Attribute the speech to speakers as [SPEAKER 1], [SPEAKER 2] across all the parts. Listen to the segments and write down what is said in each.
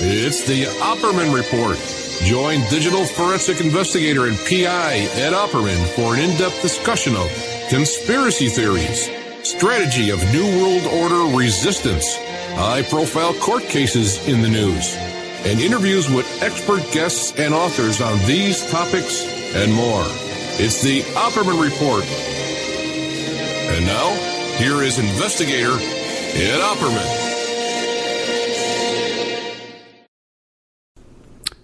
[SPEAKER 1] It's the Opperman Report. Join digital forensic investigator and PI Ed Opperman for an in-depth discussion of conspiracy theories, strategy of New World Order resistance, high-profile court cases in the news, and interviews with expert guests and authors on these topics and more. It's the Opperman Report. And now, here is investigator Ed Opperman.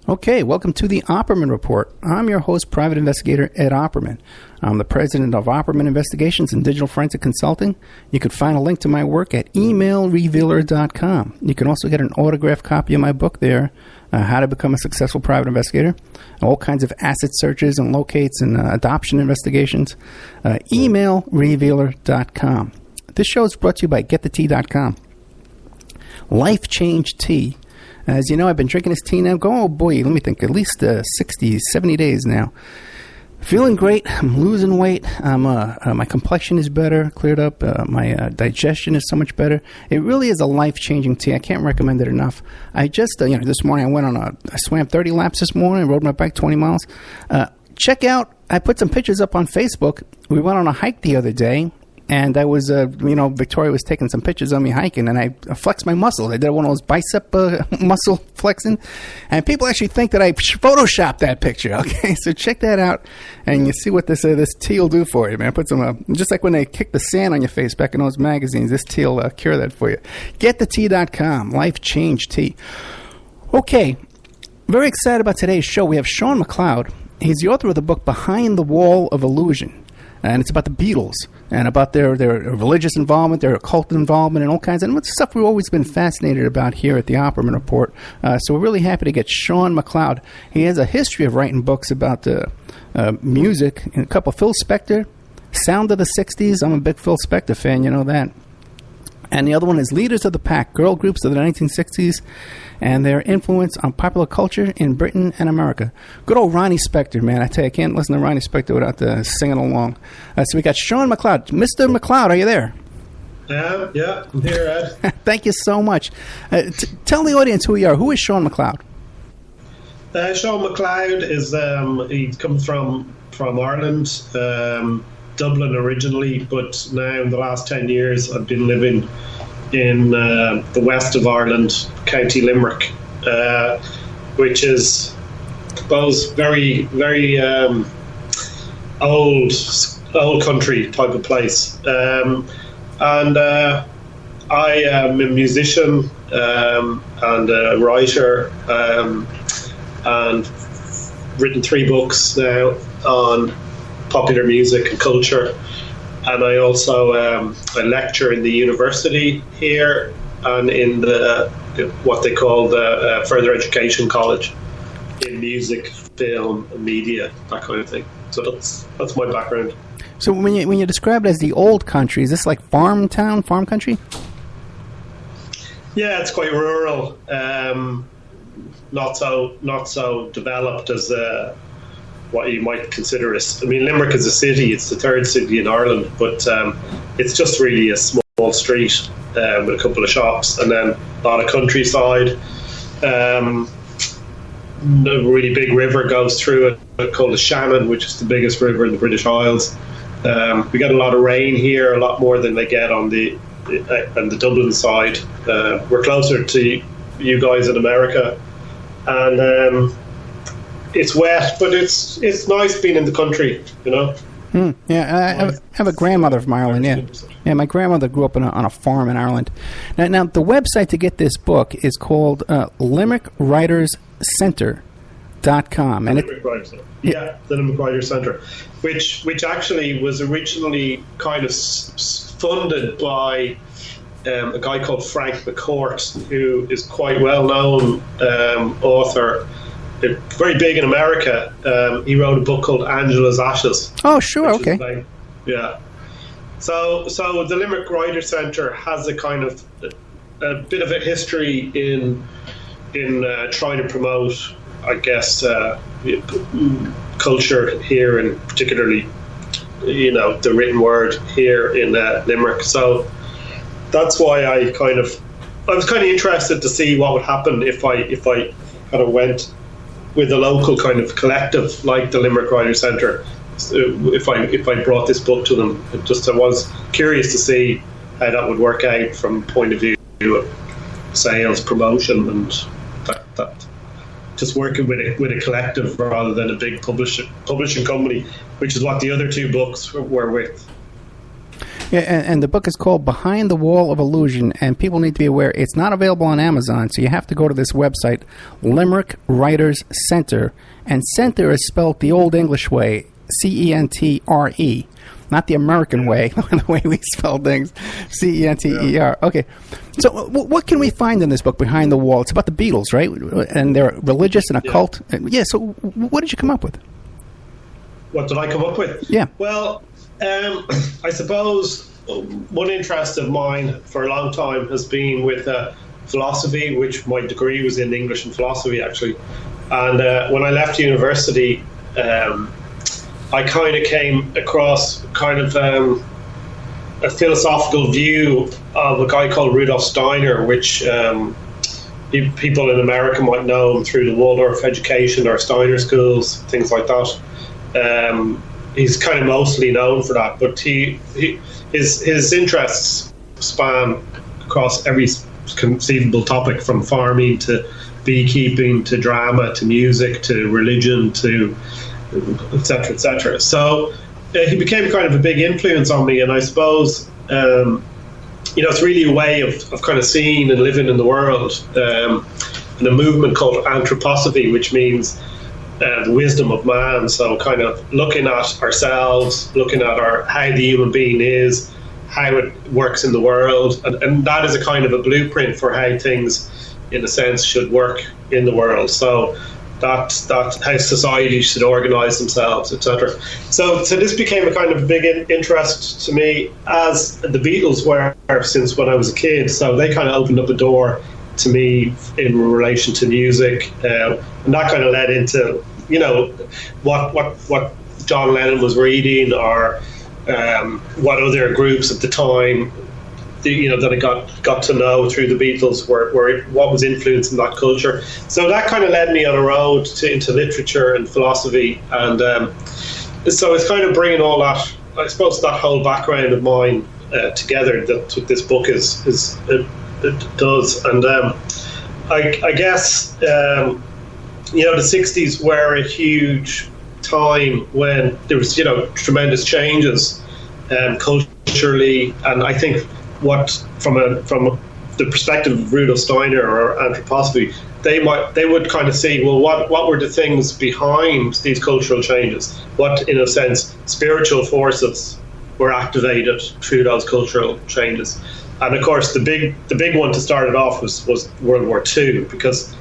[SPEAKER 2] Okay, welcome to the Opperman Report. I'm your host, private investigator Ed Opperman. I'm the president of Opperman Investigations and Digital Forensic Consulting. You can find a link to my work at emailrevealer.com. You can also get an autographed copy of my book there, How to Become a Successful Private Investigator, all kinds of asset searches and locates and adoption investigations. Emailrevealer.com. This show is brought to you by getthetea.com. Life Change Tea. As you know, I've been drinking this tea now. Oh, boy, let me think. At least 60, 70 days now. Feeling great. I'm losing weight. My complexion is better, cleared up. My digestion is so much better. It really is a life-changing tea. I can't recommend it enough. I just, this morning I swam 30 laps this morning, rode my bike 20 miles. Check out, I put some pictures up on Facebook. We went on a hike the other day. And I was, Victoria was taking some pictures of me hiking, and I flexed my muscles. I did one of those bicep muscle flexing, and people actually think that I photoshopped that picture. Okay, so check that out, and you see what this tea will do for you, man. Put some, just like when they kick the sand on your face back in those magazines, this tea will cure that for you. GetTheTea.com, Life Change Tea. Okay, very excited about today's show. We have John MacLeod. He's the author of the book Behind the Wall of Illusion. And it's about the Beatles and about their religious involvement, their occult involvement, and all kinds of stuff we've always been fascinated about here at the Opperman Report. So we're really happy to get John MacLeod. He has a history of writing books about music, and a couple, Phil Spector, Sound of the 60s. I'm a big Phil Spector fan, you know that. And the other one is Leaders of the Pack, girl groups of the 1960s, and their influence on popular culture in Britain and America. Good old Ronnie Spector, man. I tell you, I can't listen to Ronnie Spector without singing along. So we got John MacLeod. Mr. MacLeod, are you there?
[SPEAKER 3] Yeah, I'm here, Ed.
[SPEAKER 2] Thank you so much. Tell the audience who you are. Who is John MacLeod?
[SPEAKER 3] John MacLeod is, he comes from Ireland, Dublin originally, but now in the last 10 years I've been living in the west of Ireland, County Limerick, which is, I suppose, very, very old country type of place. And I am a musician and a writer, and written 3 books now on popular music and culture, and I also I lecture in the university here and in the what they call the further education college in music, film, and media, that kind of thing. So that's my background.
[SPEAKER 2] So when you describe it as the old country, is this like farm country?
[SPEAKER 3] Yeah, it's quite rural, not so developed as what you might consider Limerick is a city. It's the 3rd city in Ireland, but it's just really a small street with a couple of shops, and then a lot of countryside. A really big river goes through it called the Shannon, which is the biggest river in the British Isles. We get a lot of rain here, a lot more than they get on the Dublin side. We're closer to you guys in America, and it's wet, but it's nice being in the country, you know.
[SPEAKER 2] Yeah, I have a grandmother from Ireland. Yeah, my grandmother grew up on a farm in Ireland. Now the website to get this book is called LimerickWritersCenter.com, and
[SPEAKER 3] the Limerick Writers Centre, which actually was originally kind of funded by a guy called Frank McCourt, who is quite well known author. Very big in America. He wrote a book called Angela's Ashes.
[SPEAKER 2] Oh, sure, okay.
[SPEAKER 3] Yeah. So the Limerick Writers Centre has a kind of a bit of a history in trying to promote, I guess, culture here, and particularly, the written word here in Limerick. So that's why I kind of I was kind of interested to see what would happen if I kind of went with a local kind of collective like the Limerick Writers Centre. If I brought this book to them, I was curious to see how that would work out from the point of view of sales, promotion, and that just working with a collective rather than a big publishing company, which is what the other two books were with.
[SPEAKER 2] Yeah, and the book is called Behind the Wall of Illusion, and people need to be aware it's not available on Amazon, so you have to go to this website, Limerick Writers Centre, and Centre is spelled the old English way, C-E-N-T-R-E, not the American way, the way we spell things, C-E-N-T-E-R. Okay, so what can we find in this book, Behind the Wall? It's about the Beatles, right? And they're religious and occult. Yeah, so what did you come up with?
[SPEAKER 3] What did I come up with?
[SPEAKER 2] Yeah.
[SPEAKER 3] Well, I suppose one interest of mine for a long time has been with philosophy, which my degree was in English and philosophy, actually. And when I left university, I kind of came across kind of a philosophical view of a guy called Rudolf Steiner, which people in America might know him through the Waldorf education or Steiner schools, things like that. He's kind of mostly known for that, but his interests span across every conceivable topic, from farming to beekeeping to drama to music to religion to etc., etc. So he became kind of a big influence on me, and I suppose it's really a way of kind of seeing and living in the world, and a movement called anthroposophy, which means the wisdom of man. So kind of looking at ourselves, looking at how the human being is, how it works in the world, and that is a kind of a blueprint for how things, in a sense, should work in the world. So that's how society should organise themselves, etc. So this became a kind of big interest to me, as the Beatles were since when I was a kid. So they kind of opened up a door to me in relation to music, and that kind of led into what John Lennon was reading, or what other groups at the time that I got to know through the Beatles were what was influencing that culture. So that kind of led me on a road into literature and philosophy, and so it's kind of bringing all that, I suppose, that whole background of mine together. That's what this book it does. And I guess the 60s were a huge time when there was tremendous changes culturally, and I think from the perspective of Rudolf Steiner or anthroposophy, they would kind of see, well, what were the things behind these cultural changes? What, in a sense, spiritual forces were activated through those cultural changes? And of course, the big one to start it off was World War II, because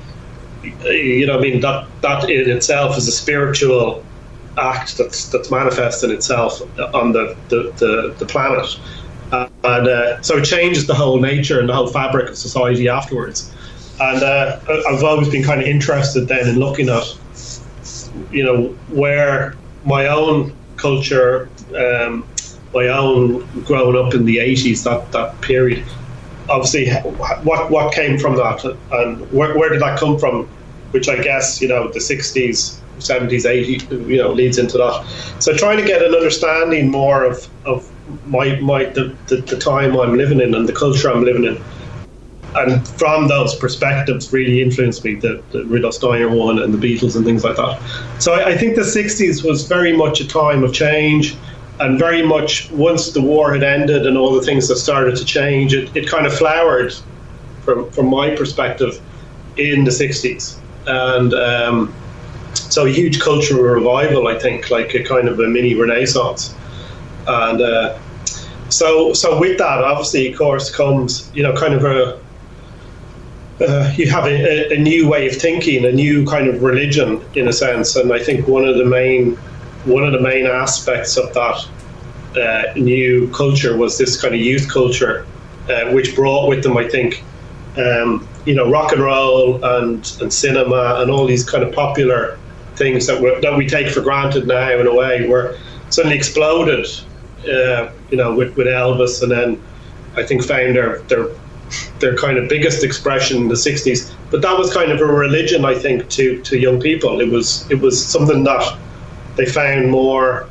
[SPEAKER 3] that in itself is a spiritual act that's manifesting itself on the planet, and so it changes the whole nature and the whole fabric of society afterwards. And I've always been kind of interested then in looking at where my own culture, my own growing up in the 80s, that period, obviously what came from that, and where did that come from, which I guess the 60s, 70s, 80s leads into that. So trying to get an understanding more of the time I'm living in and the culture I'm living in, and from those perspectives really influenced me, the Rudolf Steiner one and the Beatles and things like that. So I think the 60s was very much a time of change, and very much once the war had ended and all the things that started to change, it kind of flowered from my perspective in the 60s. And so a huge cultural revival, I think, like a kind of a mini renaissance. And so with that, obviously, of course, comes kind of you have a new way of thinking, a new kind of religion in a sense. And I think one of the main aspects of that new culture was this kind of youth culture, which brought with them, I think, rock and roll and cinema and all these kind of popular things that we take for granted now, in a way, were suddenly exploded, with Elvis, and then I think found their their kind of biggest expression in the 60s. But that was kind of a religion, I think, to young people. It was something that they found more,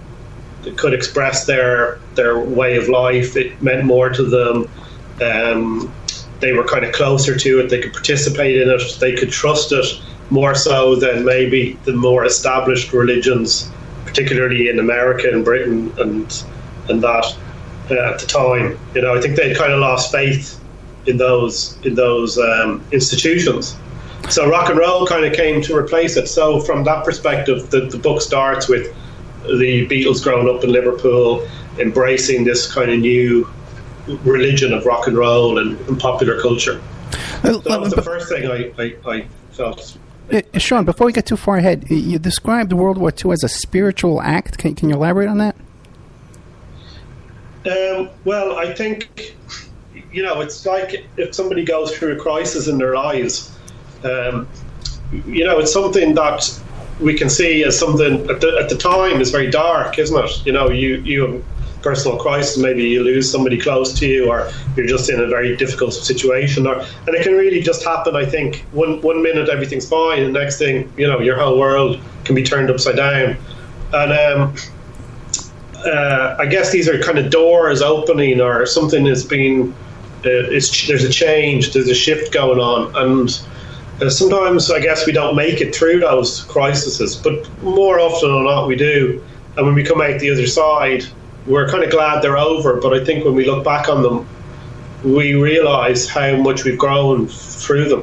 [SPEAKER 3] that could express their way of life. It meant more to them. They were kind of closer to it. They could participate in it. They could trust it more so than maybe the more established religions, particularly in America and Britain and that at the time. You know, I think they'd kind of lost faith in those institutions. So rock and roll kind of came to replace it. So from that perspective, the book starts with the Beatles growing up in Liverpool, embracing this kind of new religion of rock and roll and popular culture. So that was the first thing I felt.
[SPEAKER 2] Sean, before we get too far ahead, you described World War II as a spiritual act. Can you elaborate on that?
[SPEAKER 3] Well, I think, you know, it's like if somebody goes through a crisis in their lives, you know, it's something that we can see as something at the time is very dark, isn't it? You know, you have a personal crisis, maybe you lose somebody close to you, or you're just in a very difficult situation, and it can really just happen. I think one minute everything's fine, and the next thing, you know, your whole world can be turned upside down. And I guess these are kind of doors opening, or something is being there's a change, there's a shift going on, and sometimes I guess we don't make it through those crises, but more often than not we do. And when we come out the other side, we're kind of glad they're over. But I think when we look back on them, we realise how much we've grown through them.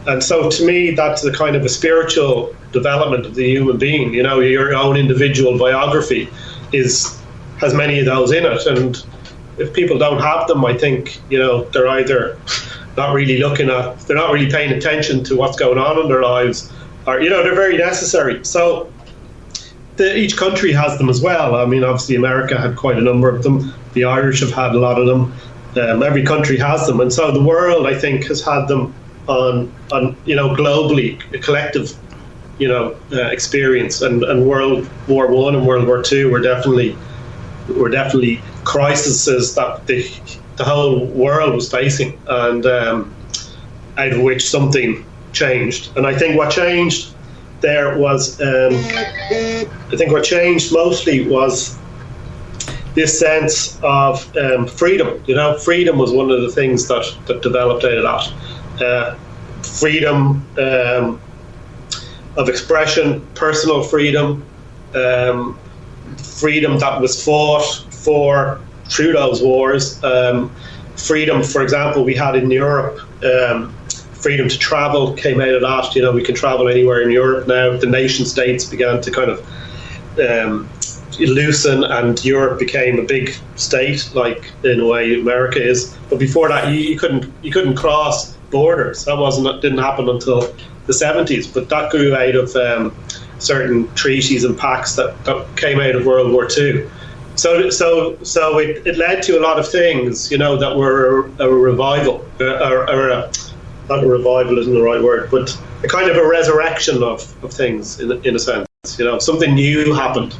[SPEAKER 3] And so to me, that's the kind of a spiritual development of the human being. You know, your own individual biography has many of those in it. And if people don't have them, I think, you know, they're either not really they're not really paying attention to what's going on in their lives, or, you know, they're very necessary. So each country has them as well. I mean, obviously America had quite a number of them. The Irish have had a lot of them. Every country has them. And so the world, I think, has had them on you know, globally, a collective, you know, experience. And World War I and World War II were definitely crises that the whole world was facing, and out of which something changed. And I think what changed there was, I think what changed mostly was this sense of freedom. You know, freedom was one of the things that developed out of that. Freedom of expression, personal freedom, freedom that was fought for through those wars. Freedom, for example, we had in Europe, freedom to travel came out of that. You know, we can travel anywhere in Europe now. The nation states began to kind of loosen, and Europe became a big state, like in a way America is. But before that, you couldn't cross borders. That didn't happen until the 70s. But that grew out of certain treaties and pacts that came out of World War II. So it led to a lot of things, you know, that were a revival, not a revival isn't the right word, but a kind of a resurrection of things in a sense. You know, something new happened,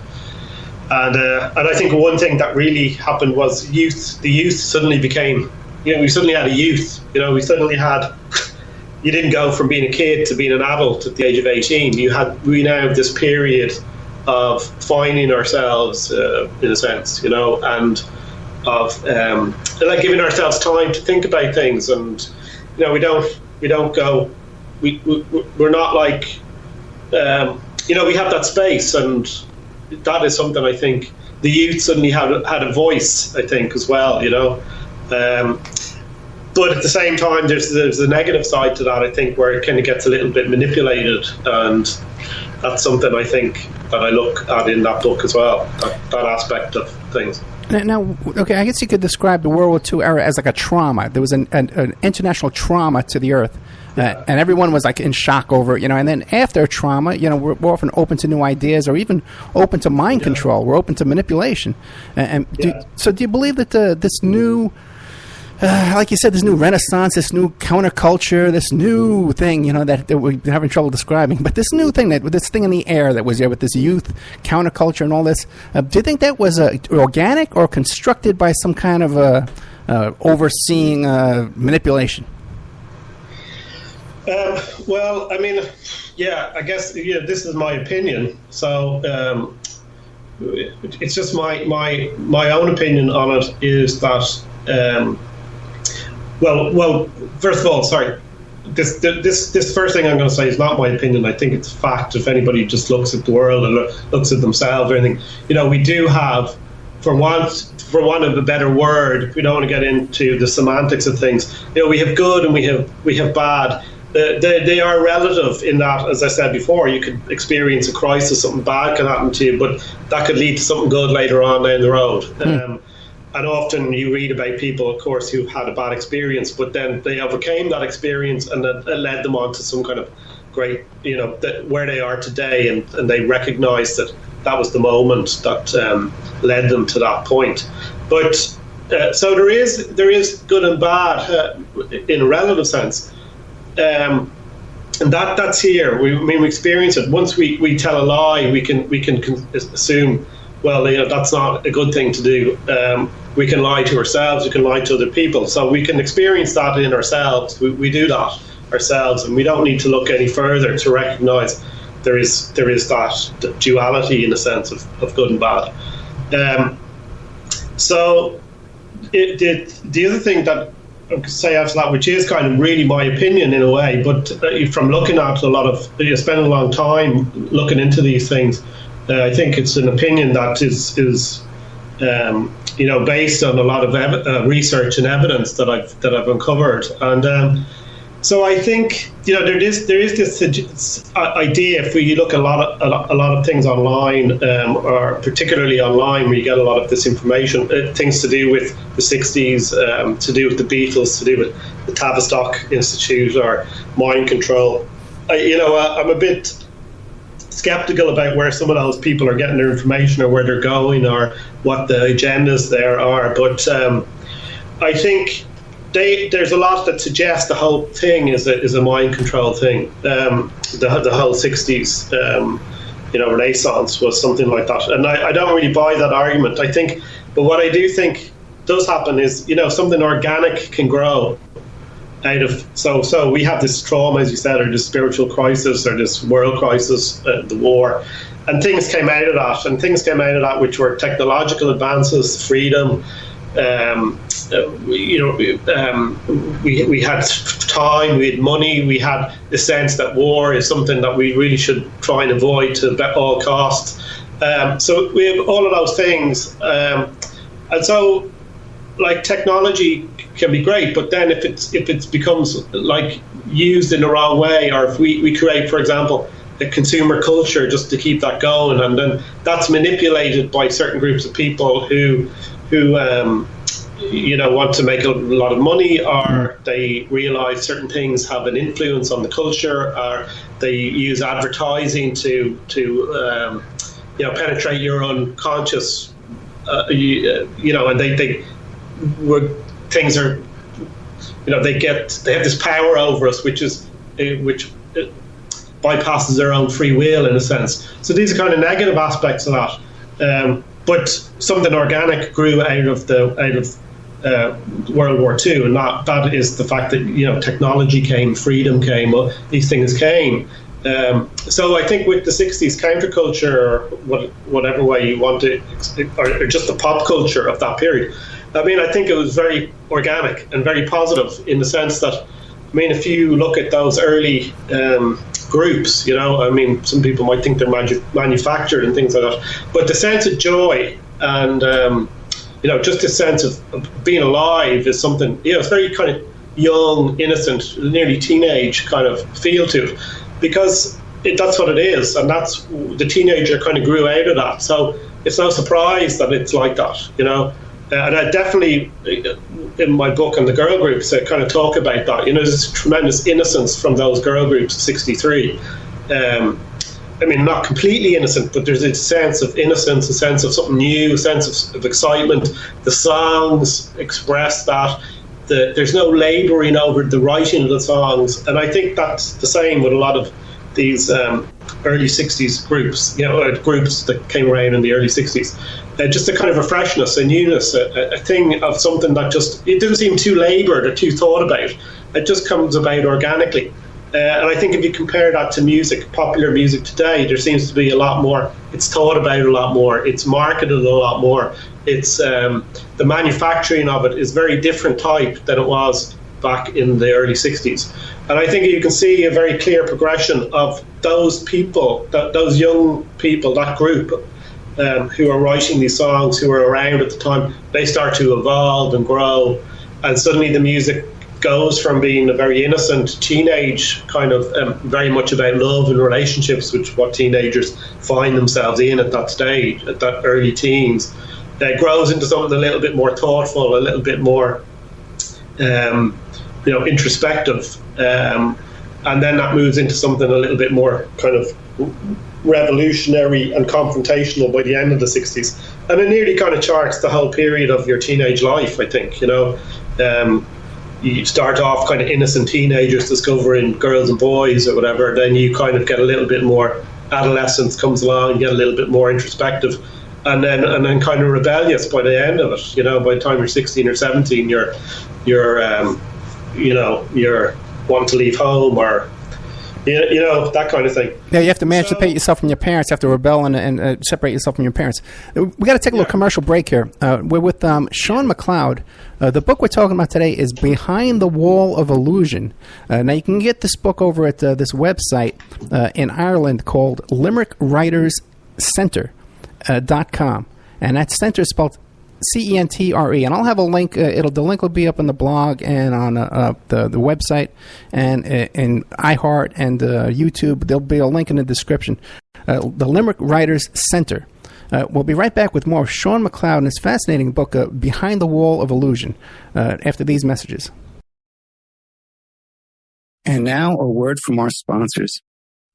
[SPEAKER 3] and I think one thing that really happened was youth. The youth suddenly became, you know, we suddenly had a youth. You know, we suddenly had. You didn't go from being a kid to being an adult at the age of 18. We now have this period of finding ourselves, in a sense, you know, and of like giving ourselves time to think about things. And, you know, we don't go, we're not like, you know, we have that space, and that is something I think the youth suddenly had a voice, I think, as well, you know. But at the same time, there's a negative side to that, I think, where it kind of gets a little bit manipulated, and that's something I think that I look at in that book as well, that aspect of things.
[SPEAKER 2] Now, okay, I guess you could describe the World War II era as like a trauma. There was an international trauma to the earth, and everyone was like in shock over it, you know. And then after trauma, you know, we're often open to new ideas, or even open to mind control. We're open to manipulation. So do you believe that this new... like you said, this new renaissance, this new counterculture, this new thing, you know, that we're having trouble describing, but this new thing, this thing in the air that was there with this youth, counterculture and all this, do you think that was organic or constructed by some kind of overseeing manipulation?
[SPEAKER 3] Well, I mean, yeah, I guess this is my opinion. So it's just my own opinion on it is that. Well, first of all, sorry. This first thing I'm going to say is not my opinion. I think it's fact. If anybody just looks at the world and looks at themselves or anything, we do have, for want of a better word, we don't want to get into the semantics of things. We have good and we have bad. They are relative in that, as I said before, you could experience a crisis, something bad can happen to you, but that could lead to something good later on down the road. And often you read about people, of course, who had a bad experience, but then they overcame that experience and that led them on to some kind of great, where they are today, and they recognise that was the moment that led them to that point. But so there is good and bad in a relative sense, and that's here. We experience it. Once we tell a lie, we can assume, well, that's not a good thing to do. We can lie to ourselves, we can lie to other people. So we can experience that in ourselves. We do that ourselves, and we don't need to look any further to recognise there is that duality in a sense of good and bad. So the other thing that I could say after that, which is kind of really my opinion in a way, but from looking at spending a long time looking into these things, I think it's an opinion that is based on a lot of research and evidence that I've uncovered, and so I think there is this idea. If we look at a lot of things online, or particularly online, where you get a lot of this information, things to do with the 60s, to do with the Beatles, to do with the Tavistock Institute or mind control. I'm a bit skeptical about where some of those people are getting their information or where they're going or what the agendas there are. But I think there's a lot that suggests the whole thing is a mind control thing. The whole 60s, Renaissance was something like that. And I don't really buy that argument. But what I do think does happen is, something organic can grow out of, so we have this trauma, as you said, or this spiritual crisis, or this world crisis, the war, and things came out of that, which were technological advances, freedom. We had time, we had money, we had the sense that war is something that we really should try and avoid to all costs. So we have all of those things, and so, like, technology can be great, but then if it becomes like used in the wrong way, or if we create, for example, a consumer culture just to keep that going, and then that's manipulated by certain groups of people who want to make a lot of money, or they realize certain things have an influence on the culture, or they use advertising to penetrate your unconscious, and they things are, they have this power over us, which bypasses their own free will in a sense. So these are kind of negative aspects of that. But something organic grew out of World War II, and that is the fact that technology came, freedom came, these things came. So I think with the 60s counterculture, or whatever way you want it, or just the pop culture of that period, I think it was very organic and very positive in the sense that, if you look at those early groups, some people might think they're manufactured and things like that, but the sense of joy and, just a sense of being alive is something, it's very kind of young, innocent, nearly teenage kind of feel to it, because that's what it is, and that's the teenager kind of grew out of that. So it's no surprise that it's like that, And I definitely, in my book on the girl groups, I kind of talk about that. There's tremendous innocence from those girl groups of 63. Not completely innocent, but there's a sense of innocence, a sense of something new, a sense of excitement. The songs express that. There's no labouring over the writing of the songs. And I think that's the same with a lot of these early 60s groups, groups that came around in the early 60s. just a kind of a freshness, a newness, a thing of something that just, it didn't seem too laboured or too thought about. It just comes about organically. And I think if you compare that to music, popular music today, there seems to be a lot more. It's thought about a lot more. It's marketed a lot more. It's the manufacturing of it is very different type than it was back in the early 60s. And I think you can see a very clear progression of those people, those young people, that group who are writing these songs, who were around at the time. They start to evolve and grow, and suddenly the music goes from being a very innocent teenage kind of very much about love and relationships, which what teenagers find themselves in at that stage, at that early teens. It grows into something a little bit more thoughtful, a little bit more introspective, and then that moves into something a little bit more kind of revolutionary and confrontational by the end of the 60s. And it nearly kind of charts the whole period of your teenage life, I think. You start off kind of innocent teenagers discovering girls and boys or whatever, then you kind of get a little bit more, adolescence comes along, you get a little bit more introspective, and then kind of rebellious by the end of it. By the time you're 16 or 17, you're wanting to leave home, or that kind of thing.
[SPEAKER 2] Yeah, you have to emancipate yourself from your parents. You have to rebel and separate yourself from your parents. We got to take a little commercial break here. We're with Sean MacLeod. The book we're talking about today is Behind the Wall of Illusion. Now, you can get this book over at this website in Ireland called limerickWritersCentre.com. And that center is spelled CENTRE, and I'll have a link. The link will be up on the blog and on the website, and in iHeart and YouTube. There'll be a link in the description. The Limerick Writers Center. We'll be right back with more of Sean MacLeod and his fascinating book, Behind the Wall of Illusion, after these messages. And now a word from our sponsors.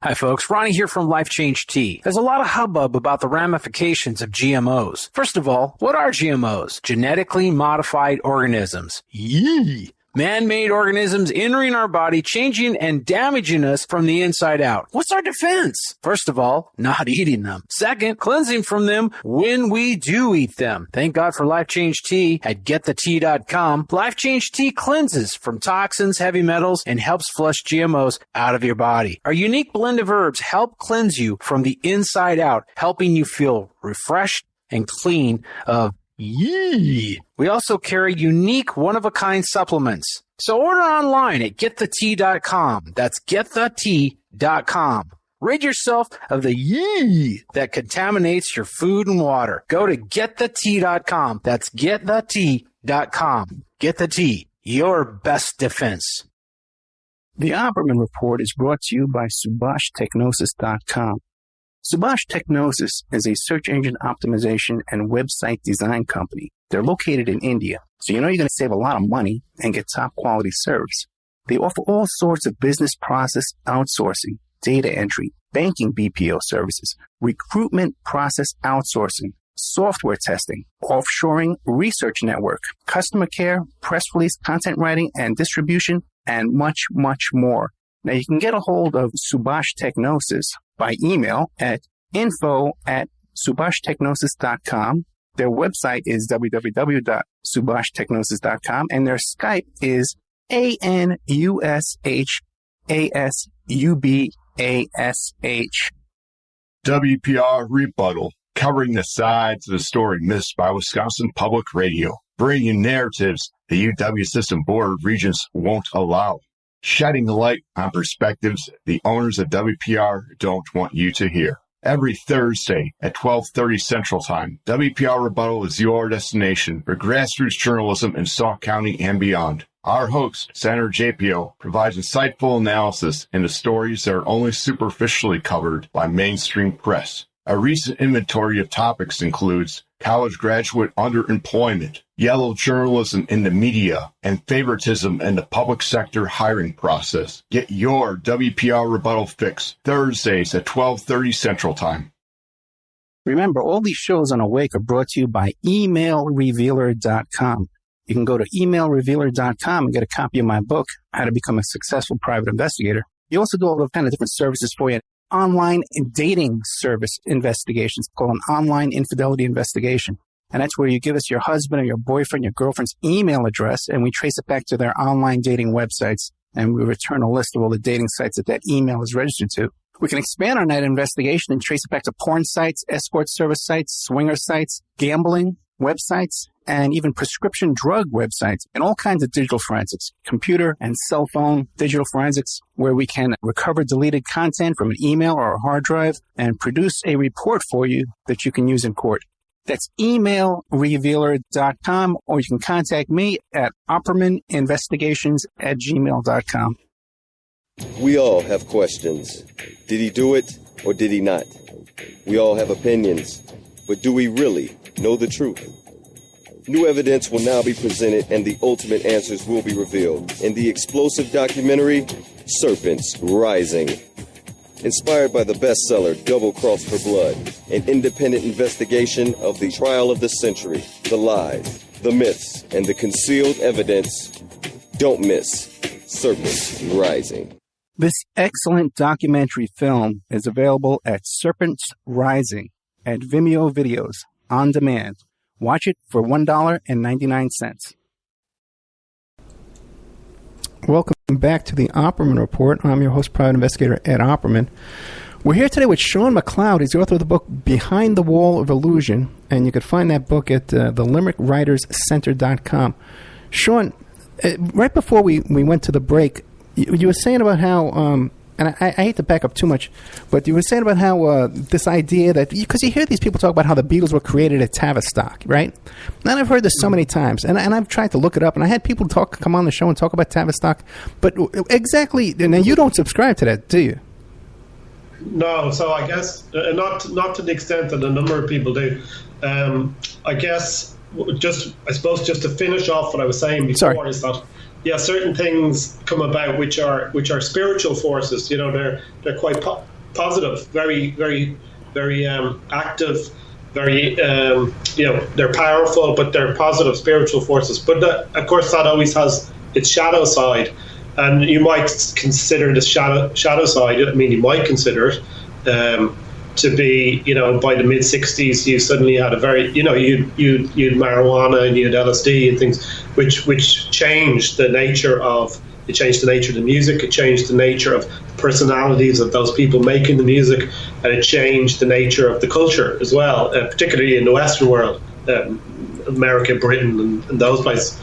[SPEAKER 4] Hi folks, Ronnie here from Life Change Tea. There's a lot of hubbub about the ramifications of GMOs. First of all, what are GMOs? Genetically modified organisms. Yee! Man-made organisms entering our body, changing and damaging us from the inside out. What's our defense? First of all, not eating them. Second, cleansing from them when we do eat them. Thank God for Life Change Tea at getthetea.com. Life Change Tea cleanses from toxins, heavy metals, and helps flush GMOs out of your body. Our unique blend of herbs help cleanse you from the inside out, helping you feel refreshed and clean of yee. We also carry unique one-of-a-kind supplements. So order online at getthetea.com. That's getthetea.com. Rid yourself of the yee that contaminates your food and water. Go to getthetea.com. That's getthetea.com. Get the tea, your best defense.
[SPEAKER 2] The Opperman Report is brought to you by SubhashTechnosis.com. Subhash Technosis is a search engine optimization and website design company. They're located in India, so you're going to save a lot of money and get top quality service. They offer all sorts of business process outsourcing, data entry, banking BPO services, recruitment process outsourcing, software testing, offshoring, research network, customer care, press release, content writing and distribution, and much, much more. Now, you can get a hold of Subhash Technosis by email at info@subhashtechnosis.com. Their website is www.subhashtechnosis.com, and their Skype is ANUSHASUBASH.
[SPEAKER 5] WPR Rebuttal, covering the sides of the story missed by Wisconsin Public Radio, bringing narratives the UW System Board of Regents won't allow, shedding light on perspectives the owners of WPR don't want you to hear. Every Thursday at 12:30 Central Time, WPR Rebuttal is your destination for grassroots journalism in Sauk County and beyond. Our host, Senator JPO, provides insightful analysis into stories that are only superficially covered by mainstream press. A recent inventory of topics includes college graduate underemployment, yellow journalism in the media, and favoritism in the public sector hiring process. Get your WPR Rebuttal fix Thursdays at 12:30 Central Time.
[SPEAKER 2] Remember, all these shows on Awake are brought to you by emailrevealer.com. You can go to emailrevealer.com and get a copy of my book, How to Become a Successful Private Investigator. You also do all the kind of different services for you. online dating service investigations called an online infidelity investigation. And that's where you give us your husband or your boyfriend, your girlfriend's email address, and we trace it back to their online dating websites, and we return a list of all the dating sites that email is registered to. We can expand on that investigation and trace it back to porn sites, escort service sites, swinger sites, gambling websites, and even prescription drug websites, and all kinds of digital forensics, computer and cell phone digital forensics, where we can recover deleted content from an email or a hard drive and produce a report for you that you can use in court. That's emailrevealer.com, or you can contact me at oppermaninvestigations@gmail.com.
[SPEAKER 6] We all have questions. Did he do it or did he not? We all have opinions, but do we really know the truth? New evidence will now be presented and the ultimate answers will be revealed in the explosive documentary, Serpents Rising. Inspired by the bestseller Double Cross for Blood, an independent investigation of the trial of the century, the lies, the myths, and the concealed evidence. Don't miss Serpents Rising.
[SPEAKER 2] This excellent documentary film is available at Serpents Rising at Vimeo Videos on demand. Watch it for $1.99. Welcome back to the Opperman Report. I'm your host, private investigator Ed Opperman. We're here today with John MacLeod. He's the author of the book Behind the Wall of Illusion, and you can find that book at the LimerickWritersCenter.com. Sean, right before we went to the break, you were saying about how, and I hate to back up too much, but you were saying about how this idea that, because you hear these people talk about how the Beatles were created at Tavistock, right? And I've heard this so many times, and I've tried to look it up, and I had people come on the show and talk about Tavistock, but exactly, now you don't subscribe to that, do you?
[SPEAKER 3] No, so I guess not to the extent that a number of people do. I guess just to finish off what I was saying before is that certain things come about which are spiritual forces. You know, they're quite positive, very very very active, very they're powerful, but they're positive spiritual forces. But of course, that always has its shadow side. And you might consider the shadow side. I mean, you might consider it to be, by the mid '60s, you suddenly had a very, you had marijuana and you had LSD and things, which changed the nature of the music. It changed the nature of the personalities of those people making the music, and it changed the nature of the culture as well, particularly in the Western world, America, Britain, and those places.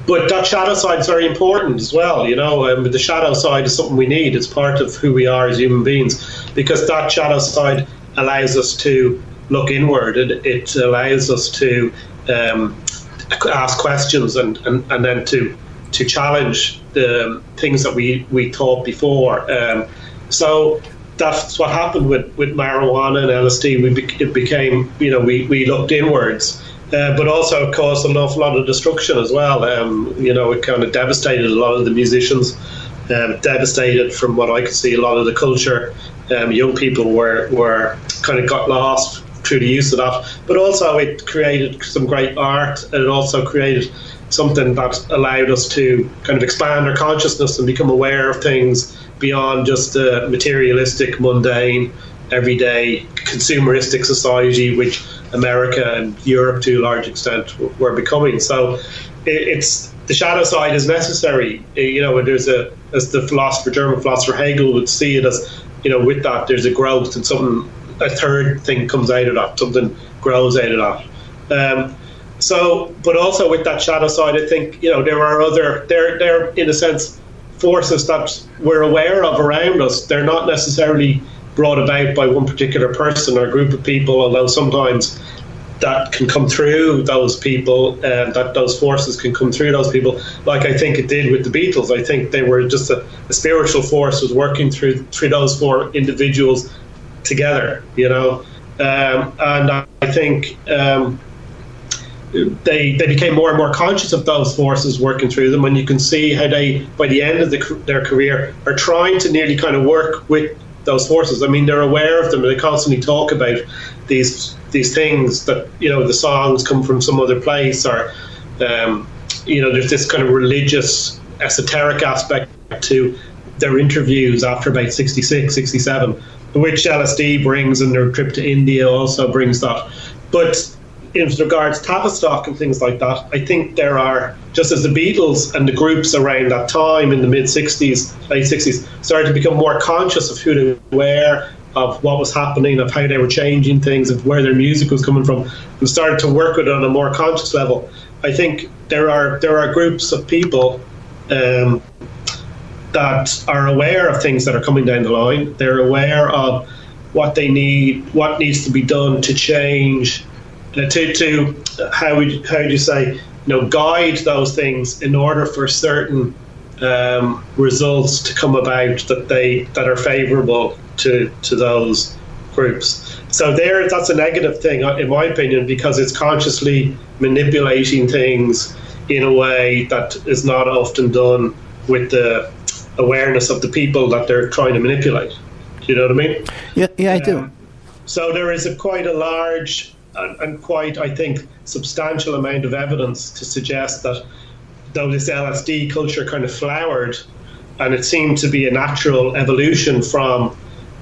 [SPEAKER 3] But that shadow side is very important as well, the shadow side is something we need. It's part of who we are as human beings, because that shadow side allows us to look inward. It allows us to ask questions and then to challenge the things that we thought before. So that's what happened with marijuana and LSD. It became, we looked inwards. But also it caused an awful lot of destruction as well. It kind of devastated a lot of the musicians, devastated from what I could see a lot of the culture. Young people were kind of got lost through the use of that. But also it created some great art, and it also created something that allowed us to kind of expand our consciousness and become aware of things beyond just the materialistic, mundane, everyday, consumeristic society which America and Europe to a large extent were becoming. So it's the shadow side is necessary. There's as the German philosopher Hegel would see it as, with that there's a growth and a third thing comes out of that, something grows out of that. But also with that shadow side, I think, there are they're in a sense forces that we're aware of around us. They're not necessarily brought about by one particular person or group of people, although sometimes that can come through those people, and that those forces can come through those people, like I think it did with the Beatles. I think they were just a spiritual force was working through those four individuals together, and I think they became more and more conscious of those forces working through them, and you can see how they, by the end of their career, are trying to nearly kind of work with those forces. I mean, they're aware of them. They constantly talk about these things that, the songs come from some other place, or there's this kind of religious, esoteric aspect to their interviews after about 66, 67, which LSD brings, and their trip to India also brings that. But in regards to Tavistock and things like that, I think there are, just as the Beatles and the groups around that time in the mid-60s, late 60s, started to become more conscious of who they were, of what was happening, of how they were changing things, of where their music was coming from, and started to work with it on a more conscious level. I think there are groups of people that are aware of things that are coming down the line. They're aware of what they need, what needs to be done to change, to how would you say, guide those things in order for certain results to come about that are favourable to those groups. So that's a negative thing, in my opinion, because it's consciously manipulating things in a way that is not often done with the awareness of the people that they're trying to manipulate. Do you know what I mean?
[SPEAKER 2] Yeah, I do.
[SPEAKER 3] So there is quite a large and quite, I think, substantial amount of evidence to suggest that though this LSD culture kind of flowered, and it seemed to be a natural evolution from,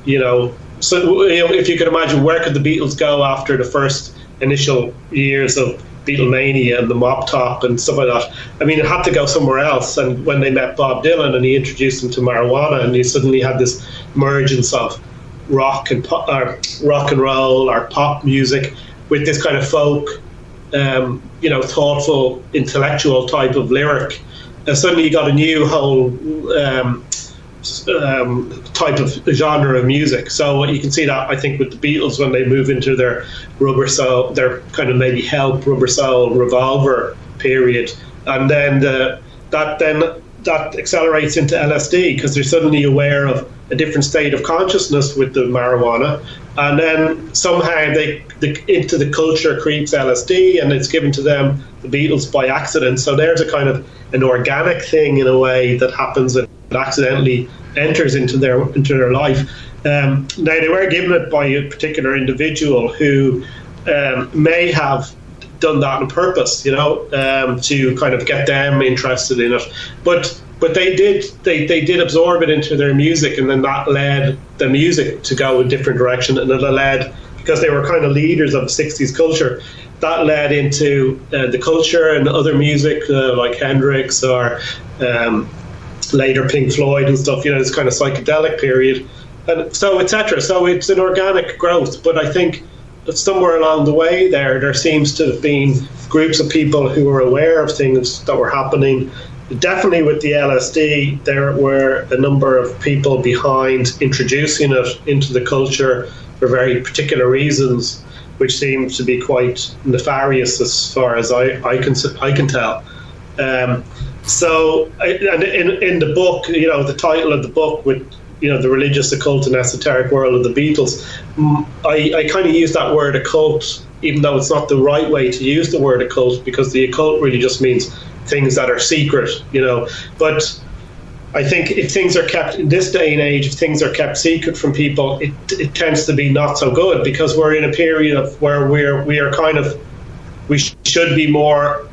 [SPEAKER 3] if you could imagine, where could the Beatles go after the first initial years of Beatlemania and the mop top and stuff like that? I mean, it had to go somewhere else. And when they met Bob Dylan and he introduced them to marijuana, and you suddenly had this emergence of rock and roll or pop music with this kind of folk, thoughtful, intellectual type of lyric. Suddenly you got a new whole type of genre of music. So you can see that, I think, with the Beatles when they move into their rubber soul, their kind of maybe Help, Rubber Soul, Revolver period, and then that accelerates into LSD because they're suddenly aware of a different state of consciousness with the marijuana, and then somehow into the culture creeps LSD, and it's given to them, the Beatles, by accident. So there's a kind of an organic thing in a way that happens and accidentally enters into their life. Now they were given it by a particular individual who may have done that on purpose, to kind of get them interested in it. But they did absorb it into their music, and then that led the music to go a different direction, and it led, because they were kind of leaders of the 60s culture, that led into the culture and other music like Hendrix or later Pink Floyd and stuff, this kind of psychedelic period, and so etc. So it's an organic growth, but I think that somewhere along the way there seems to have been groups of people who were aware of things that were happening. Definitely with the LSD, there were a number of people behind introducing it into the culture for very particular reasons, which seem to be quite nefarious as far as I can tell. So, and in the book, the title of the book, with the religious, occult, and esoteric world of the Beatles, I kind of use that word occult, even though it's not the right way to use the word occult, because the occult really just means things that are secret, But I think if things are kept, in this day and age, if things are kept secret from people, it tends to be not so good, because we're in a period of where we should be more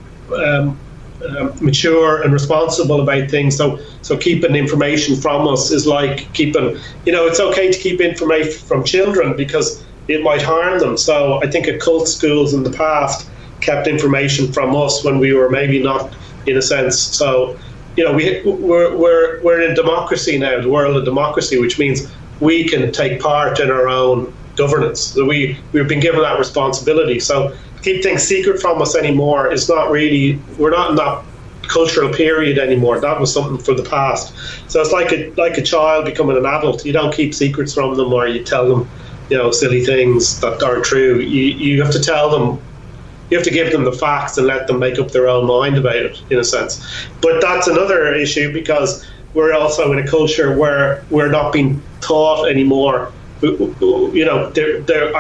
[SPEAKER 3] mature and responsible about things. So keeping information from us is like keeping, it's okay to keep information from children because it might harm them. So I think occult schools in the past kept information from us when we were maybe not, in a sense. So we're in a democracy now, the world of democracy, which means we can take part in our own governance. So we've been given that responsibility. So keep things secret from us anymore is not really, we're not in that cultural period anymore. That was something for the past. So it's like a child becoming an adult. You don't keep secrets from them, or you tell them silly things that aren't true. You have to tell them, you have to give them the facts and let them make up their own mind about it, in a sense. But that's another issue, because we're also in a culture where we're not being taught anymore. I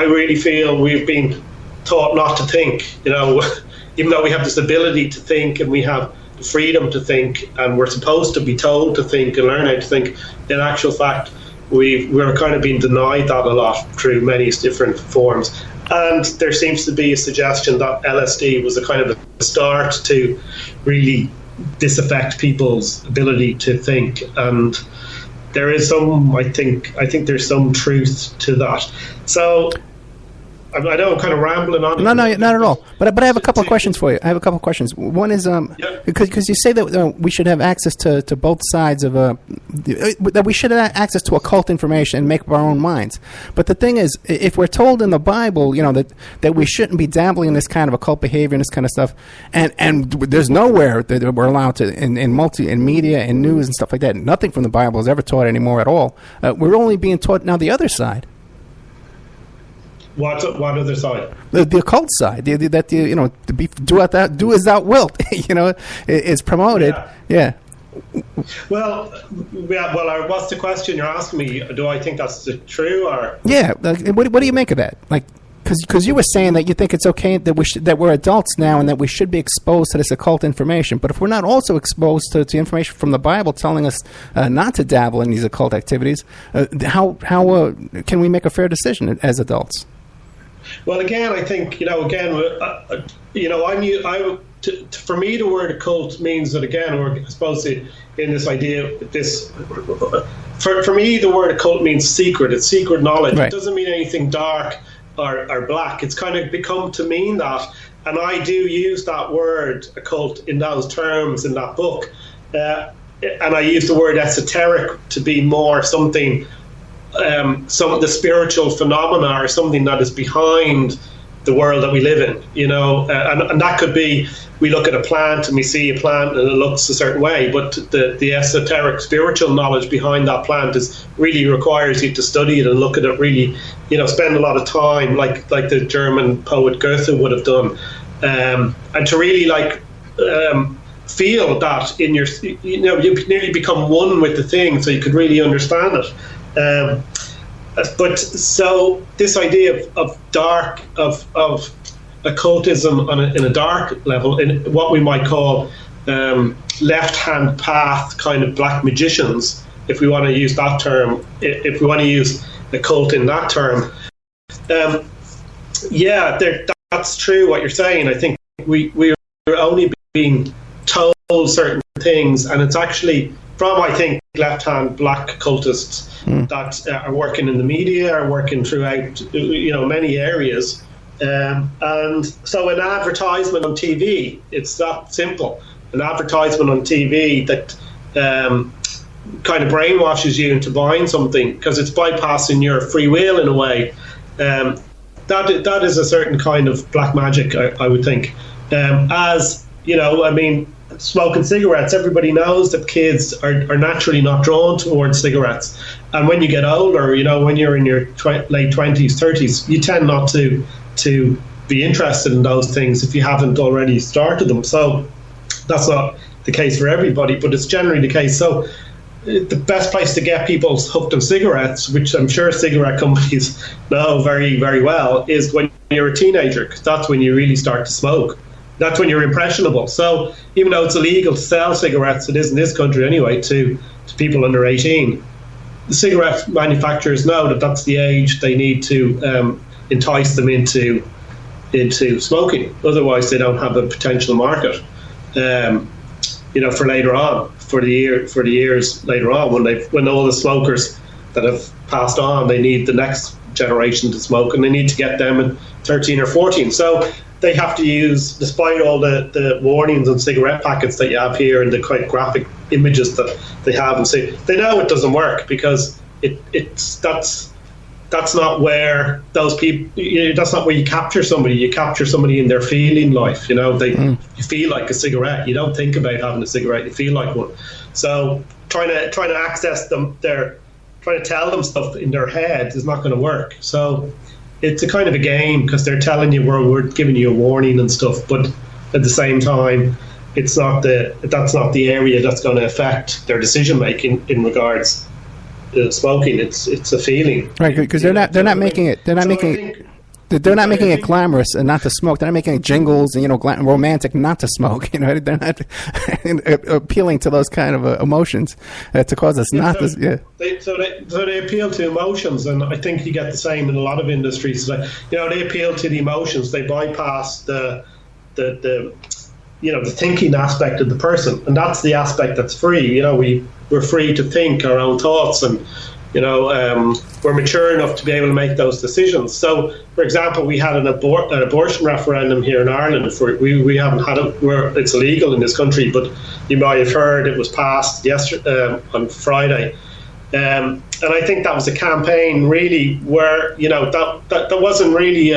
[SPEAKER 3] really feel we've been taught not to think, even though we have this ability to think and we have the freedom to think, and we're supposed to be told to think and learn how to think. In actual fact, we're kind of being denied that a lot through many different forms. And there seems to be a suggestion that LSD was a kind of a start to really disaffect people's ability to think. And there is some. I think there's some truth to that. So. I know I'm kind of rambling on.
[SPEAKER 2] No, not at all. But I have a couple of questions for you. I have a couple of questions. One is because you say that we should have access to both sides of that we should have access to occult information and make up our own minds. But the thing is, if we're told in the Bible, that we shouldn't be dabbling in this kind of occult behavior and this kind of stuff, and there's nowhere that we're allowed to in media and news and stuff like that. Nothing from the Bible is ever taught anymore at all. We're only being taught now the other side.
[SPEAKER 3] What other side?
[SPEAKER 2] The occult side, do as thou wilt, is promoted. Yeah.
[SPEAKER 3] Well, what's the question you're asking me? Do I think that's true or?
[SPEAKER 2] Yeah. What do you make of that? Like, because you were saying that you think it's okay that we're adults now and that we should be exposed to this occult information. But if we're not also exposed to information from the Bible telling us not to dabble in these occult activities, how can we make a fair decision as adults?
[SPEAKER 3] Well, again, I think for me, the word occult means that again, we're supposed to in this idea. For me, the word occult means secret. It's secret knowledge. Right. It doesn't mean anything dark or black. It's kind of become to mean that, and I do use that word occult in those terms in that book, and I use the word esoteric to be more something. Some of the spiritual phenomena or something that is behind the world that we live in, and that could be, we look at a plant and we see a plant and it looks a certain way, but the esoteric spiritual knowledge behind that plant really requires you to study it and look at it really, spend a lot of time, like the German poet Goethe would have done, and to really feel that in your, you nearly become one with the thing, so you could really understand it. But so this idea of dark of occultism in a dark level, in what we might call left-hand path kind of black magicians, if we want to use that term, if we want to use occult in that term, that's true what you're saying. I think we're only being told certain things, and it's actually from, I think, left-hand black occultists that are working in the media, are working throughout, many areas. And so an advertisement on TV, it's that simple. An advertisement on TV that kind of brainwashes you into buying something because it's bypassing your free will in a way. That is a certain kind of black magic, I would think. Smoking cigarettes, everybody knows that kids are naturally not drawn towards cigarettes, and when you get older, when you're in your late 20s, 30s, you tend not to be interested in those things if you haven't already started them. So that's not the case for everybody, but it's generally the case. So the best place to get people hooked on cigarettes, which I'm sure cigarette companies know very, very well, is when you're a teenager, because that's when you really start to smoke. That's when you're impressionable. So even though it's illegal to sell cigarettes, it is in this country anyway, to people under 18, the cigarette manufacturers know that that's the age they need to entice them into smoking. Otherwise, they don't have a potential market, for later on, for the years later on, when all the smokers that have passed on, they need the next generation to smoke, and they need to get them at 13 or 14. So they have to use, despite all the warnings on cigarette packets that you have here and the quite graphic images that they have, and say they know it doesn't work because that's not where those people. That's not where you capture somebody. You capture somebody in their feeling life. You feel like a cigarette. You don't think about having a cigarette. You feel like one. So trying to access them, trying to tell them stuff in their head is not going to work. So it's a kind of a game because they're telling you we're giving you a warning and stuff, but at the same time, that's not the area that's going to affect their decision making in regards to smoking. It's a feeling,
[SPEAKER 2] right? Because they're not making it glamorous and not to smoke. They're not making it jingles and romantic not to smoke. They're not appealing to those kind of emotions to cause us not to. Yeah.
[SPEAKER 3] So they appeal to emotions, and I think you get the same in a lot of industries. They appeal to the emotions. They bypass the the thinking aspect of the person, and that's the aspect that's free. We're free to think our own thoughts, and we're mature enough to be able to make those decisions. So, for example, we had an abortion referendum here in Ireland. We haven't had it where it's illegal in this country, but you might have heard it was passed yesterday on Friday. And I think that was a campaign really where that wasn't really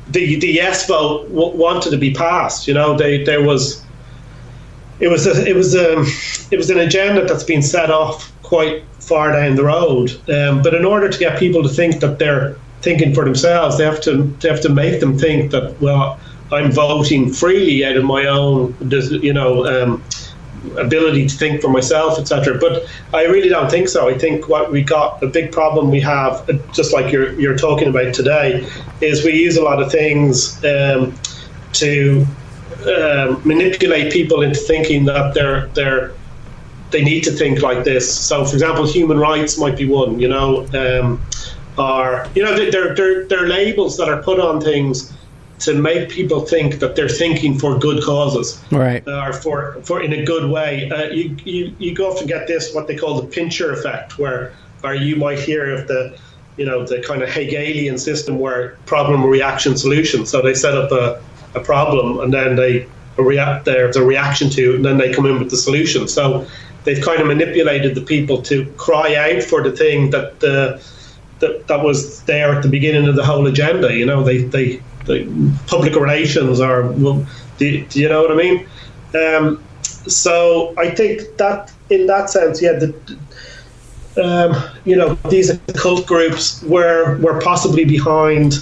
[SPEAKER 3] the yes vote wanted to be passed. It was an agenda that's been set off quite far down the road. But in order to get people to think that they're thinking for themselves, they have to make them think that, well, I'm voting freely out of my own, ability to think for myself, etc. But I really don't think so. I think the big problem we have, just like you're talking about today, is we use a lot of things to manipulate people into thinking that they need to think like this. So, for example, human rights might be one. They're labels that are put on things to make people think that they're thinking for good causes,
[SPEAKER 2] right?
[SPEAKER 3] Or for in a good way. You often get this, what they call the pincher effect, where you might hear of the kind of Hegelian system where problem, reaction, solution. So they set up a problem, and then there's a reaction to it, and then they come in with the solution. So they've kind of manipulated the people to cry out for the thing that was there at the beginning of the whole agenda. They public relations, or do you know what I mean? So I think that in that sense, these occult groups were possibly behind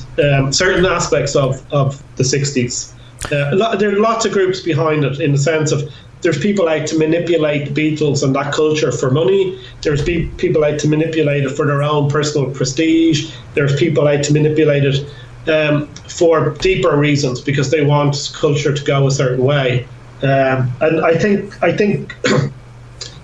[SPEAKER 3] certain aspects of the 60s. There are lots of groups behind it, in the sense of there's people out to manipulate the Beatles and that culture for money. There's people out to manipulate it for their own personal prestige. There's people out to manipulate it for deeper reasons, because they want culture to go a certain way. And I think the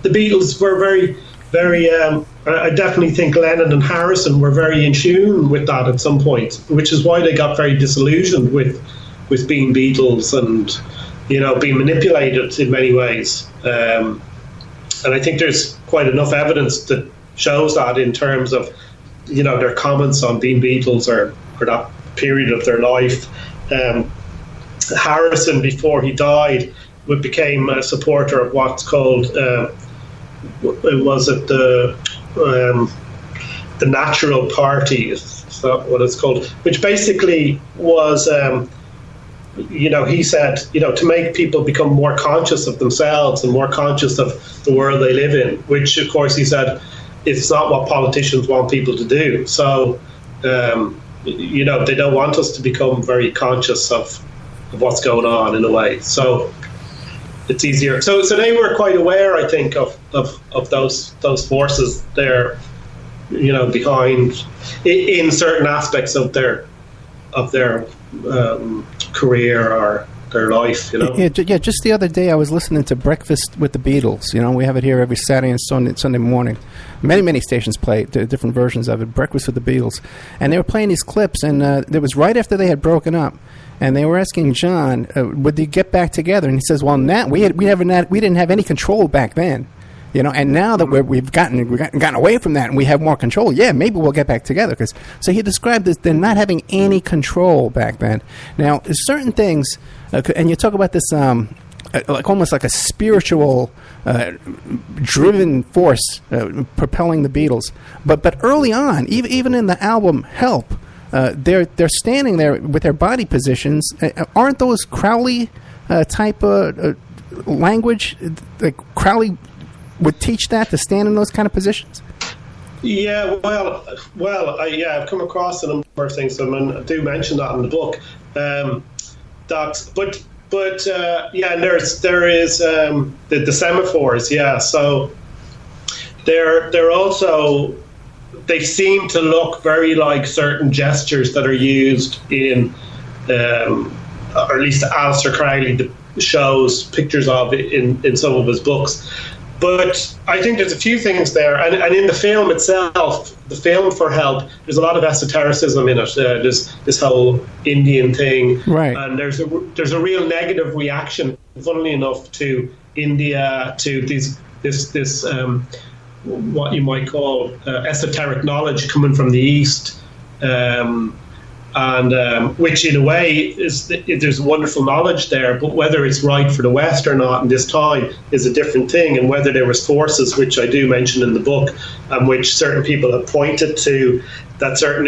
[SPEAKER 3] Beatles were very, very. I definitely think Lennon and Harrison were very in tune with that at some point, which is why they got very disillusioned with being Beatles and being manipulated in many ways. And I think there's quite enough evidence that shows that, in terms of their comments on being Beatles or that period of their life. Harrison, before he died, became a supporter of what's called the Natural Party, is that what it's called, which basically was he said, to make people become more conscious of themselves and more conscious of the world they live in, which of course he said it's not what politicians want people to do. So they don't want us to become very conscious of what's going on, in a way. So it's easier. So they were quite aware, I think, of those forces there, behind in certain aspects of their career or their life.
[SPEAKER 2] Yeah. Just the other day, I was listening to Breakfast with the Beatles. We have it here every Saturday and Sunday morning. Many stations play different versions of it. Breakfast with the Beatles, and they were playing these clips, and it was right after they had broken up, and they were asking John, would they get back together? And he says, well, now we didn't have any control back then. And now that we've gotten away from that and we have more control, maybe we'll get back together. So he described this, they're not having any control back then. Now, certain things, and you talk about this like almost like a spiritual driven force propelling the Beatles. But early on, even in the album Help, they're standing there with their body positions. Aren't those Crowley type language? Like Crowley would teach that, to stand in those kind of positions?
[SPEAKER 3] Yeah, I've come across a number of things. I do mention that in the book. And there is the semaphores. Yeah, so they're also, they seem to look very like certain gestures that are used in, or at least Aleister Crowley shows pictures of it in some of his books. But I think there's a few things there, and in the film itself, the film for Help, there's a lot of esotericism in it. There's this whole Indian thing,
[SPEAKER 2] right?
[SPEAKER 3] And there's a real negative reaction funnily enough, to India, to this what you might call esoteric knowledge coming from the East, and which in a way is there's wonderful knowledge there, but whether it's right for the West or not in this time is a different thing, and whether there was forces, which I do mention in the book, and which certain people have pointed to, that certain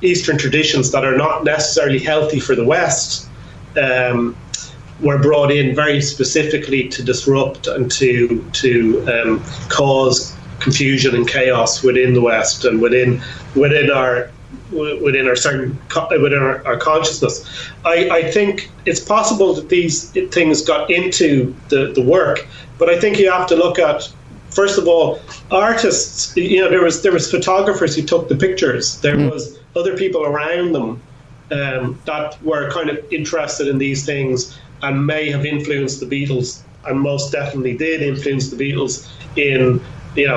[SPEAKER 3] Eastern traditions that are not necessarily healthy for the West were brought in very specifically to disrupt and to cause confusion and chaos within the West and within our consciousness. I think it's possible that these things got into the work, but I think you have to look at, first of all, artists. There was photographers who took the pictures. There was other people around them that were kind of interested in these things and may have influenced the Beatles, and most definitely did influence the Beatles in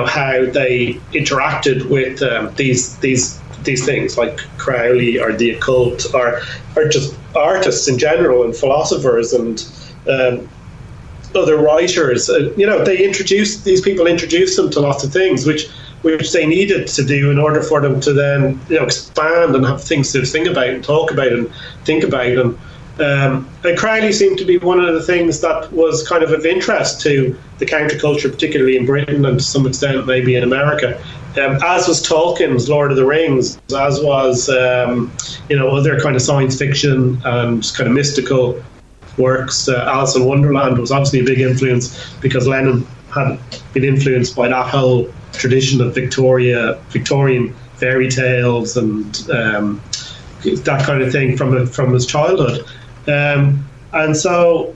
[SPEAKER 3] how they interacted with these things like Crowley or the occult, or just artists in general and philosophers and other writers. These people introduced them to lots of things which they needed to do in order for them to then expand and have things to think about and talk about and think about. And Crowley seemed to be one of the things that was kind of interest to the counterculture, particularly in Britain and to some extent maybe in America. As was Tolkien's Lord of the Rings, as was other kind of science fiction and kind of mystical works. Alice in Wonderland was obviously a big influence because Lennon had been influenced by that whole tradition of Victorian fairy tales and that kind of thing from his childhood. And so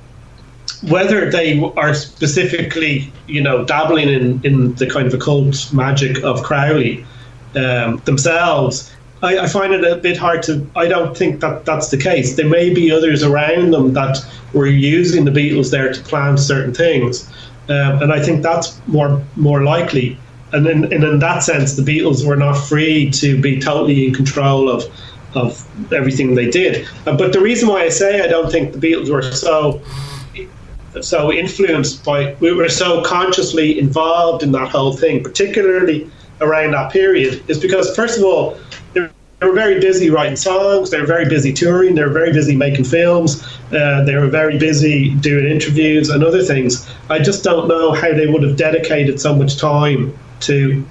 [SPEAKER 3] whether they are specifically, dabbling in the kind of occult magic of Crowley themselves, I find it a bit hard to. I don't think that that's the case. There may be others around them that were using the Beatles there to plant certain things, and I think that's more likely. And in that sense, the Beatles were not free to be totally in control of everything they did. But the reason why I say I don't think the Beatles were so influenced by, we were so consciously involved in that whole thing, particularly around that period, is because, first of all, they were very busy writing songs, they were very busy touring, they were very busy making films, they were very busy doing interviews and other things. I just don't know how they would have dedicated so much time to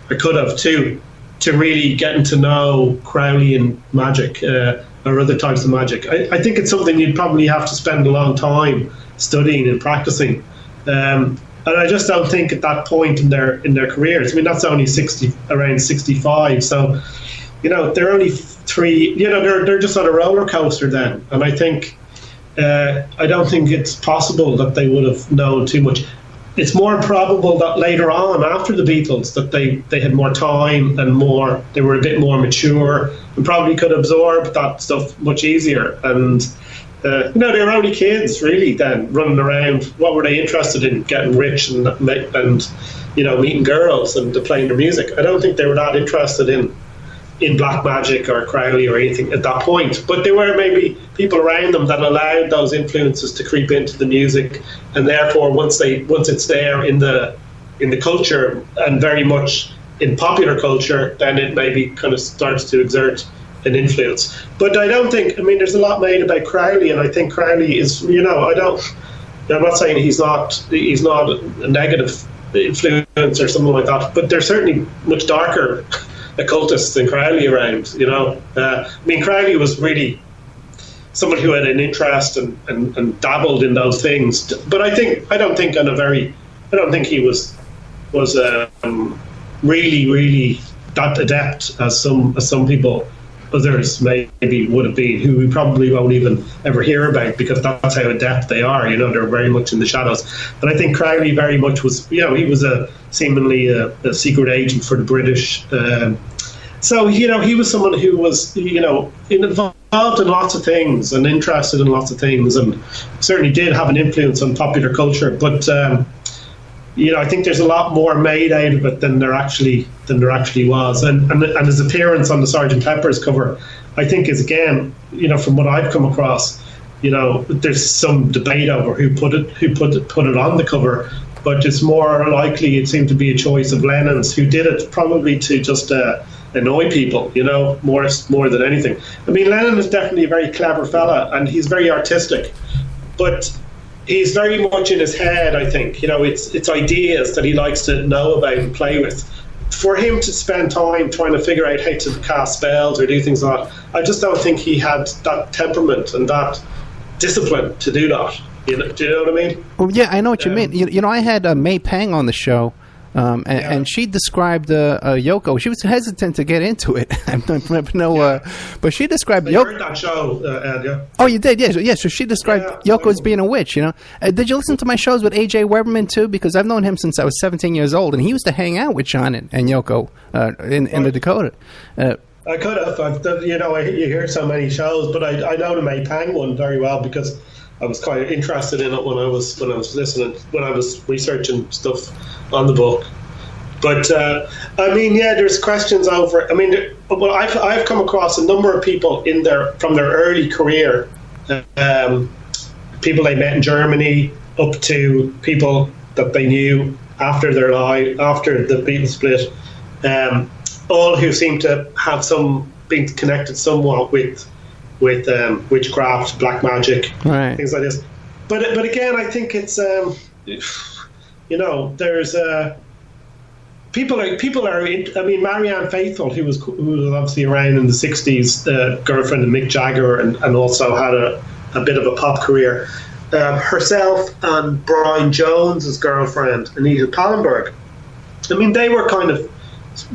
[SPEAKER 3] really getting to know Crowleyan magic or other types of magic. I think it's something you'd probably have to spend a long time studying and practicing. And I just don't think at that point in their careers, I mean, that's only around 65, so they're only three, they're just on a roller coaster then. And I think I don't think it's possible that they would have known too much. It's more probable that later on, after the Beatles, that they had more time and they were a bit more mature and probably could absorb that stuff much easier. And they were only kids really then, running around. What were they interested in? Getting rich and meeting girls and playing their music. I don't think they were that interested in black magic or Crowley or anything at that point. But there were maybe people around them that allowed those influences to creep into the music, and therefore once it's there in the culture and very much in popular culture, then it maybe kind of starts to exert an influence. But I don't think, there's a lot made about Crowley, and I think Crowley is, I'm not saying he's not a negative influence or something like that, but there's certainly much darker occultists than Crowley around, Crowley was really someone who had an interest and dabbled in those things, but I don't think he was really that adept as some people, others maybe would have been, who we probably won't even ever hear about, because that's how adept they are. They're very much in the shadows. And I think Crowley very much was, he was seemingly a secret agent for the British. So he was someone who was, involved in lots of things and interested in lots of things, and certainly did have an influence on popular culture. But I think there's a lot more made out of it than there actually was. And his appearance on the Sgt. Pepper's cover, I think, is, again, from what I've come across, there's some debate over who put it on the cover, but it's more likely it seemed to be a choice of Lennon's, who did it probably to just annoy people, more than anything. I mean, Lennon is definitely a very clever fella, and he's very artistic, but he's very much in his head, I think. It's ideas that he likes to know about and play with. For him to spend time trying to figure out how to cast spells or do things like that, I just don't think he had that temperament and that discipline to do that. Do you know what I mean?
[SPEAKER 2] Well, yeah, I know what you mean. I had May Pang on the show, and she described Yoko. She was hesitant to get into it. But she described Yoko.
[SPEAKER 3] You heard that show, Ed, yeah?
[SPEAKER 2] Oh, you did, yeah. So she described Yoko as being a witch. Did you listen to my shows with AJ Weberman too? Because I've known him since I was 17 years old, and he used to hang out with John and Yoko in the Dakota.
[SPEAKER 3] I could have. You hear so many shows, but I know the May Pang one very well because I was quite interested in it when I was researching stuff on the book. But there's questions over. I've come across a number of people from their early career, people they met in Germany, up to people that they knew after their life, after the Beatles split, all who seem to have been connected somewhat with witchcraft, black magic,
[SPEAKER 2] right,
[SPEAKER 3] things like this. But again, I think it's there's people are. Marianne Faithfull, who was obviously around in the '60s, girlfriend of Mick Jagger, and also had a bit of a pop career. Herself and Brian Jones's girlfriend, Anita Pallenberg.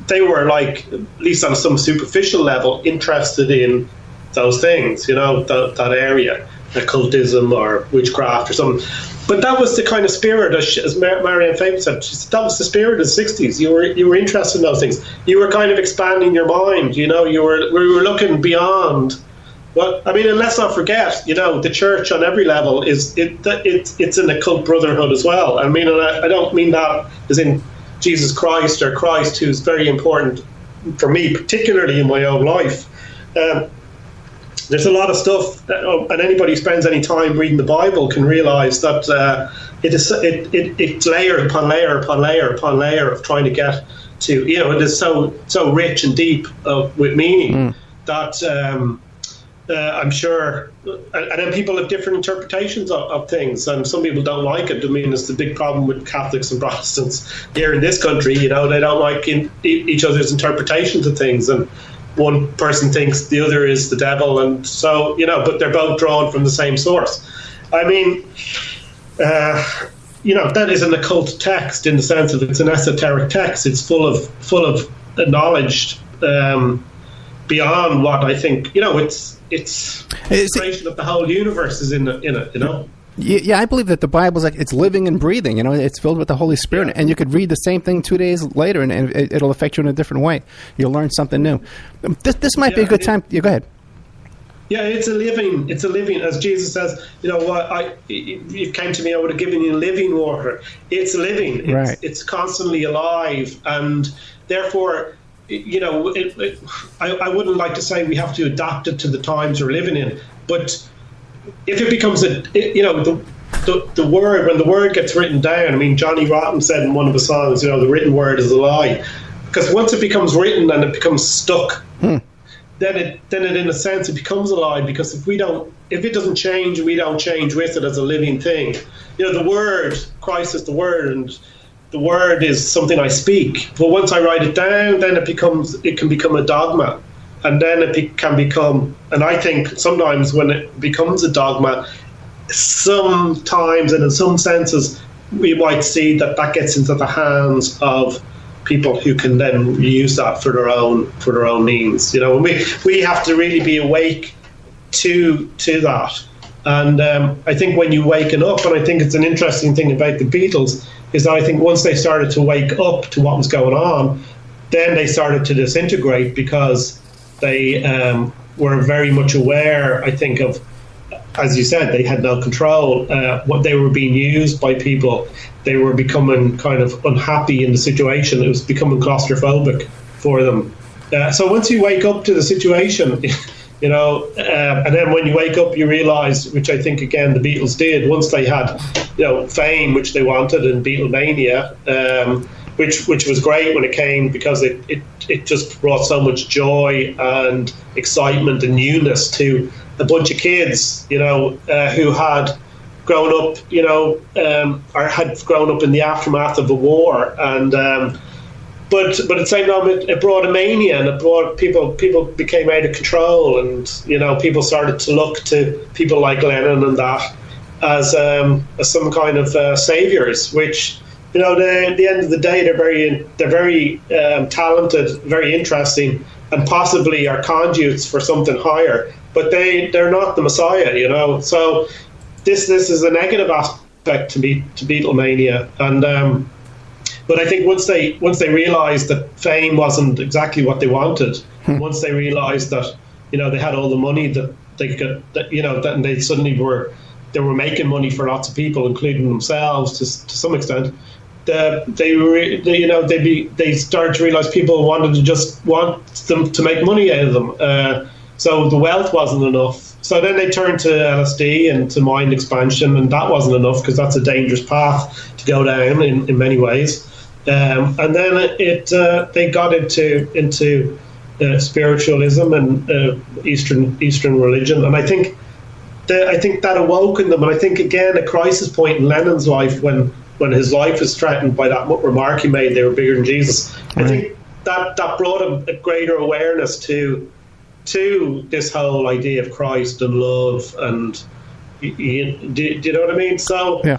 [SPEAKER 3] They were like, at least on some superficial level, interested in those things, that area, occultism or witchcraft or something. But that was the kind of spirit, as Marianne Faithfull said, that was the spirit of the 60s. You were interested in those things. You were kind of expanding your mind, we were looking beyond. Well, and let's not forget, the church on every level it's an occult brotherhood as well. And I don't mean that as in Jesus Christ or Christ, who's very important for me, particularly in my own life. There's a lot of stuff, and anybody who spends any time reading the Bible can realise that it's layer upon layer upon layer upon layer of trying to get to, it is so rich and deep with meaning that I'm sure, and then people have different interpretations of things, and some people don't like it. It's the big problem with Catholics and Protestants here in this country. They don't like each other's interpretations of things, and one person thinks the other is the devil, and so but they're both drawn from the same source. That is an occult text in the sense of it's an esoteric text. It's full of knowledge beyond what I think. It's the creation of the whole universe is in it.
[SPEAKER 2] Yeah, I believe that the Bible's like it's living and breathing. It's filled with the Holy Spirit, and you could read the same thing 2 days later, and it'll affect you in a different way. You'll learn something new. This might be a good time. Yeah, go ahead.
[SPEAKER 3] Yeah, it's a living. As Jesus says, you came to me, I would have given you living water. It's living.
[SPEAKER 2] Right.
[SPEAKER 3] It's constantly alive, and therefore, I wouldn't like to say we have to adapt it to the times we're living in, but if it becomes the word, when the word gets written down, Johnny Rotten said in one of his songs, the written word is a lie, because once it becomes written and it becomes stuck, then it in a sense it becomes a lie, because if it doesn't change, we don't change with it as a living thing. The word, Christ is the word, and the word is something I speak. But once I write it down, then it can become a dogma. And then it can become, and I think sometimes when it becomes a dogma, sometimes and in some senses, we might see that gets into the hands of people who can then use that for their own means. We have to really be awake to that. And I think when you waken up, and I think it's an interesting thing about the Beatles, is that I think once they started to wake up to what was going on, then they started to disintegrate, because they were very much aware, I think, of, as you said, they had no control. What they were being used by people, they were becoming kind of unhappy in the situation. It was becoming claustrophobic for them. So once you wake up to the situation, And then when you wake up, you realize, which I think again the Beatles did, once they had, fame, which they wanted, and Beatlemania, which was great when it came, because it just brought so much joy and excitement and newness to a bunch of kids, who had grown up, or had grown up in the aftermath of a war, and but at the same time, it brought a mania, and it brought people became out of control, and people started to look to people like Lennon and that as some kind of saviors, which at the end of the day, they're very talented, very interesting, and possibly are conduits for something higher, but they're not the Messiah, So this is a negative aspect to Beatlemania, and but I think once they realised that fame wasn't exactly what they wanted, once they realised that they had all the money that they could, and they suddenly were making money for lots of people, including themselves to some extent. They started to realise people want them to make money out of them. So the wealth wasn't enough. So then they turned to LSD and to mind expansion, and that wasn't enough, because that's a dangerous path to go down in many ways. And then they got into spiritualism and Eastern religion, and I think that awoke in them. And I think again a crisis point in Lennon's life, when his life was threatened by that remark he made, they were bigger than Jesus. Right. I think that brought a greater awareness to this whole idea of Christ and love, and do you know what I mean? So yeah.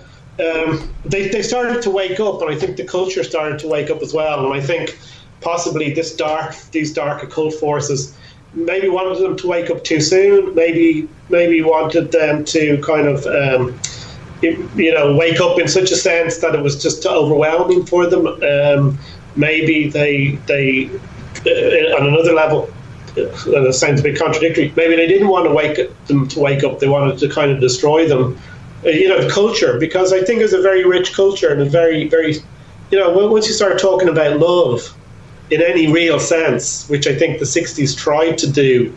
[SPEAKER 3] They started to wake up, and I think the culture started to wake up as well. And I think possibly these dark occult forces maybe wanted them to wake up too soon. Maybe wanted them to kind of wake up in such a sense that it was just overwhelming for them. Maybe they on another level. It sounds a bit contradictory. Maybe they didn't want them to wake up. They wanted to kind of destroy them. The culture, because I think it's a very rich culture, and a very, very, once you start talking about love in any real sense, which I think the 60s tried to do,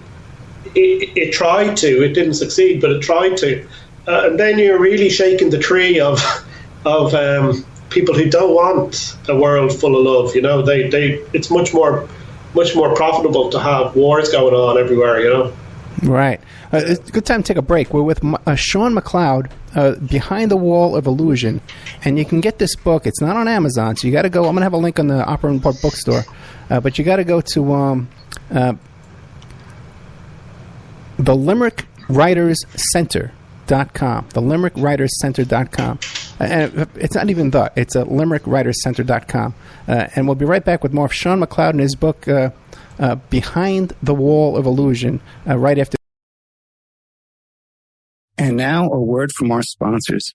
[SPEAKER 3] it tried to. It didn't succeed, but it tried to. And then you're really shaking the tree of people who don't want a world full of love. It's much more profitable to have wars going on everywhere.
[SPEAKER 2] Right. It's a good time to take a break. We're with Sean MacLeod, Behind the Wall of Illusion, and you can get this book. It's not on Amazon, so you got to go. I'm going to have a link on the Opera Report bookstore, but you got to go to the Limerick Writers Center.com. The Limerick Writers Center.com. And it's not even it's Limerick Writers Center.com. And we'll be right back with more of Sean MacLeod and his book Behind the Wall of Illusion right after. And now a word from our sponsors.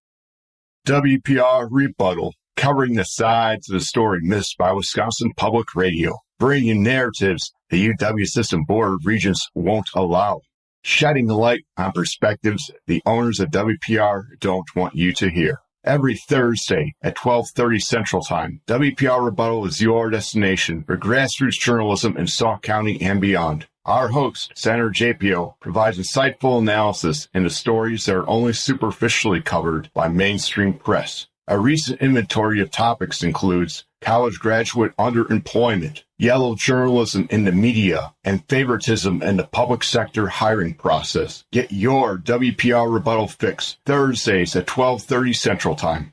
[SPEAKER 5] WPR Rebuttal, covering the sides of the story missed by Wisconsin Public Radio, bringing you narratives the UW System Board of Regents won't allow, shedding light on perspectives the owners of WPR don't want you to hear. Every Thursday at 12:30 Central Time, WPR Rebuttal is your destination for grassroots journalism in Sauk County and beyond. Our host, Senator JPO, provides insightful analysis into stories that are only superficially covered by mainstream press. A recent inventory of topics includes college graduate underemployment, yellow journalism in the media, and favoritism in the public sector hiring process. Get your WPR Rebuttal fix Thursdays at 12:30 Central Time.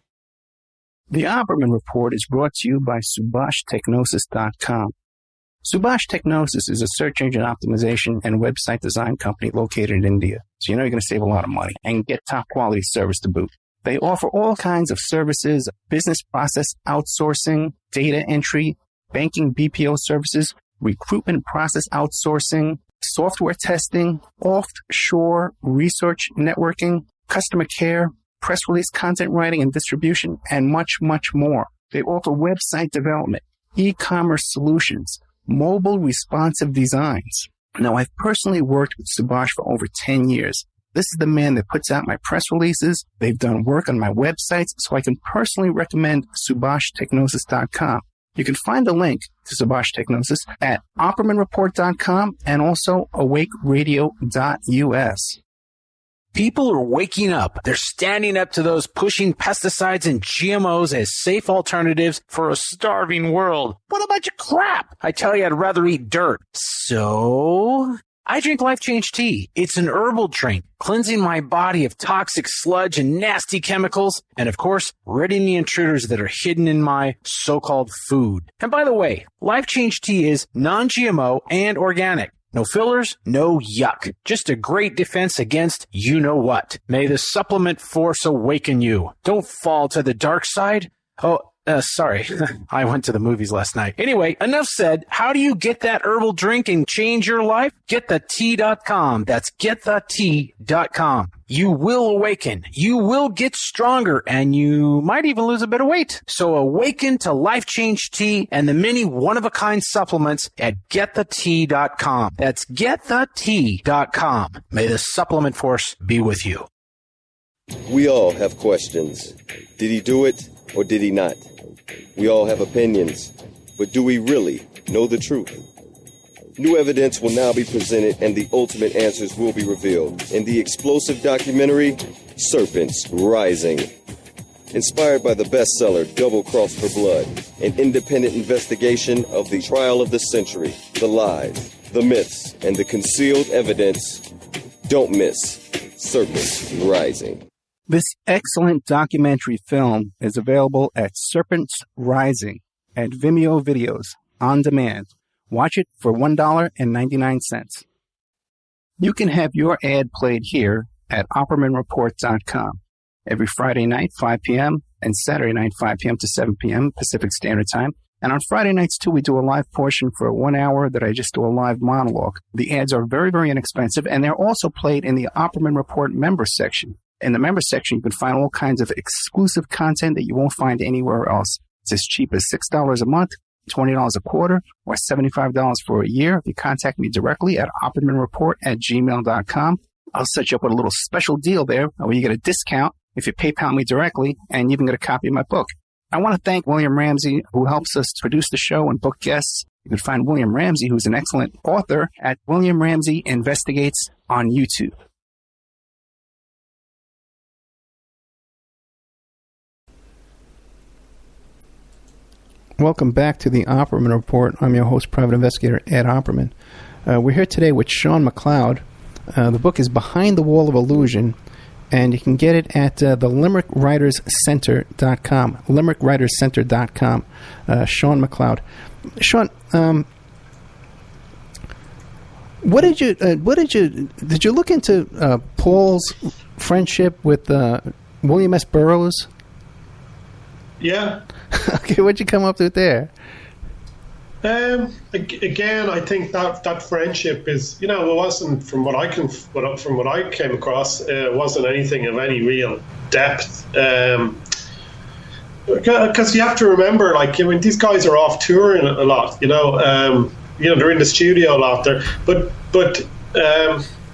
[SPEAKER 2] The Opperman Report is brought to you by SubhashTechnosis.com. Subash Technosis is a search engine optimization and website design company located in India. So you're going to save a lot of money and get top quality service to boot. They offer all kinds of services, business process outsourcing, data entry, banking BPO services, recruitment process outsourcing, software testing, offshore research networking, customer care, press release content writing and distribution, and much, much more. They offer website development, e-commerce solutions, mobile responsive designs. Now, I've personally worked with Subhash for over 10 years. This is the man that puts out my press releases. They've done work on my websites, so I can personally recommend SubhashTechnosis.com. You can find a link to Sabotage Technosis at OppermanReport.com and also awakeradio.us.
[SPEAKER 4] People are waking up. They're standing up to those pushing pesticides and GMOs as safe alternatives for a starving world. What a bunch of crap! I tell you, I'd rather eat dirt. So I drink Life Change Tea. It's an herbal drink, cleansing my body of toxic sludge and nasty chemicals, and of course, ridding the intruders that are hidden in my so-called food. And by the way, Life Change Tea is non-GMO and organic. No fillers, no yuck. Just a great defense against you-know-what. May the supplement force awaken you. Don't fall to the dark side. Sorry. I went to the movies last night. Anyway, enough said. How do you get that herbal drink and change your life? GetTheTea.com. That's GetTheTea.com. You will awaken. You will get stronger, and you might even lose a bit of weight. So awaken to Life Change Tea and the many one-of-a-kind supplements at GetTheTea.com. That's GetTheTea.com. May the supplement force be with you.
[SPEAKER 6] We all have questions. Did he do it or did he not? We all have opinions, but do we really know the truth? New evidence will now be presented and the ultimate answers will be revealed in the explosive documentary, Serpents Rising. Inspired by the bestseller Double Cross for Blood, an independent investigation of the trial of the century, the lies, the myths, and the concealed evidence. Don't miss Serpents Rising.
[SPEAKER 2] This excellent documentary film is available at Serpents Rising at Vimeo Videos on demand. Watch it for $1.99. You can have your ad played here at OppermanReport.com every Friday night, 5 p.m., and Saturday night, 5 p.m. to 7 p.m. Pacific Standard Time. And on Friday nights, too, we do a live portion for 1 hour that I just do a live monologue. The ads are very, very inexpensive, and they're also played in the Opperman Report member section. In the member section, you can find all kinds of exclusive content that you won't find anywhere else. It's as cheap as $6 a month, $20 a quarter, or $75 for a year. If you contact me directly at oppermanreport@gmail.com, I'll set you up with a little special deal there where you get a discount if you PayPal me directly, and you even get a copy of my book. I want to thank William Ramsey, who helps us produce the show and book guests. You can find William Ramsey, who's an excellent author, at William Ramsey Investigates on YouTube. Welcome back to the Opperman Report. I'm your host, Private Investigator Ed Opperman. We're here today with Sean MacLeod. The book is Behind the Wall of Illusion, and you can get it at the LimerickWritersCenter.com. LimerickWritersCenter.com. Sean MacLeod. Sean, did you look into Paul's friendship with William S. Burroughs?
[SPEAKER 3] Yeah.
[SPEAKER 2] Okay, what'd you come up with there?
[SPEAKER 3] Again, I think that friendship is, it wasn't from what I came across, it wasn't anything of any real depth. Because you have to remember, these guys are off touring a lot. They're in the studio a lot there, but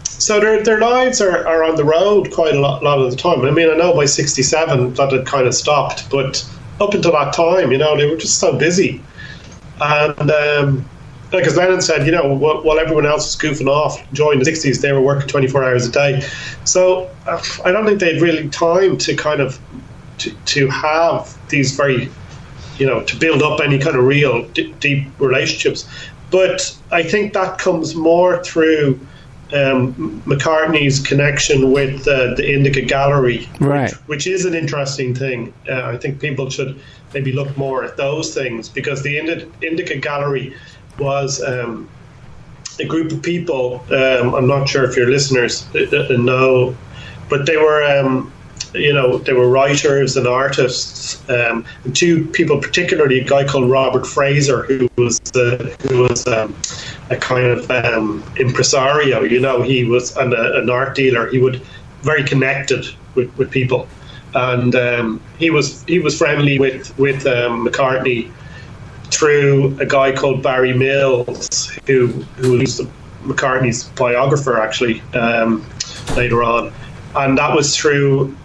[SPEAKER 3] so their lives are on the road quite a lot of the time. I mean, I know by 1967 that had kind of stopped, but up until that time, they were just so busy. And as Lennon said, while everyone else was goofing off during the 60s, they were working 24 hours a day. So I don't think they had really time to kind of to have these very, to build up any kind of real deep relationships. But I think that comes more through McCartney's connection with the Indica Gallery,
[SPEAKER 2] right,
[SPEAKER 3] which is an interesting thing. I think people should maybe look more at those things, because the Indica Gallery was a group of people. I'm not sure if your listeners know, but they were they were writers and artists. And two people, particularly a guy called Robert Fraser, who was a kind of impresario. He was an art dealer. He would very connected with people, and he was friendly with McCartney through a guy called Barry Mills, who was McCartney's biographer actually later on, and that was through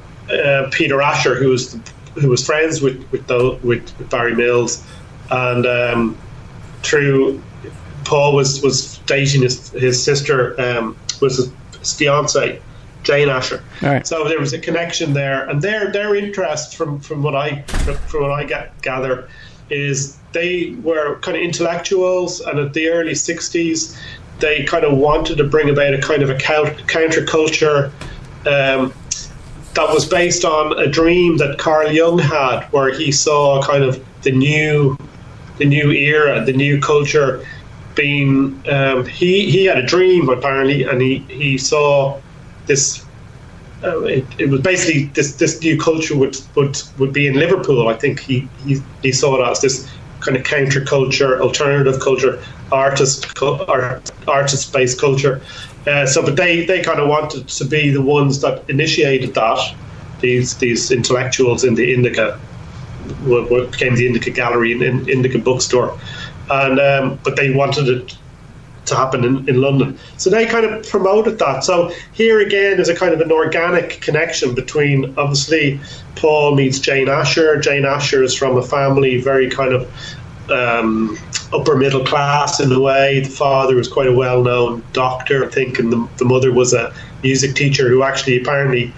[SPEAKER 3] Peter Asher, who was friends with Barry Mills, and through Paul was dating his sister, was his fiance, Jane Asher.
[SPEAKER 2] All right.
[SPEAKER 3] So there was a connection there, and their interest from what I gather is they were kind of intellectuals, and at the early 60s they kind of wanted to bring about a kind of a counterculture that was based on a dream that Carl Jung had, where he saw kind of the new era, the new culture being. He had a dream apparently, and he saw this. It was basically this new culture would be in Liverpool. I think he saw it as this kind of counterculture, alternative culture, artist-based culture. But they kind of wanted to be the ones that initiated that. These intellectuals in the Indica, what became the Indica Gallery and Indica Bookstore, and but they wanted it to happen in London. So they kind of promoted that. So here again is a kind of an organic connection between, obviously, Paul meets Jane Asher. Jane Asher is from a family very kind of upper middle class in a way. The father was quite a well-known doctor, I think, and the mother was a music teacher who actually apparently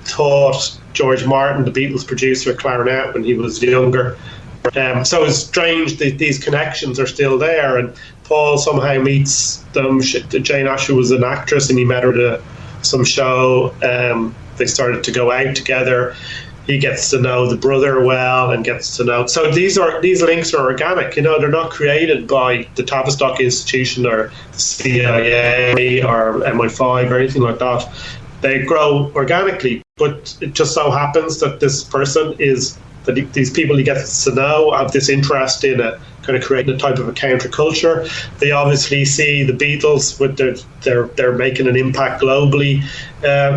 [SPEAKER 3] taught George Martin, the Beatles producer, clarinet when he was younger. So it's strange that these connections are still there, and Paul somehow meets them. Jane Asher was an actress, and he met her at some show. They started to go out together. He gets to know the brother well, and gets to know. So these links are organic. They're not created by the Tavistock Institution or the CIA or MI5 or anything like that. They grow organically, but it just so happens that this person that these people he gets to know have this interest in a kind of creating a type of a counterculture. They obviously see the Beatles with they're making an impact globally,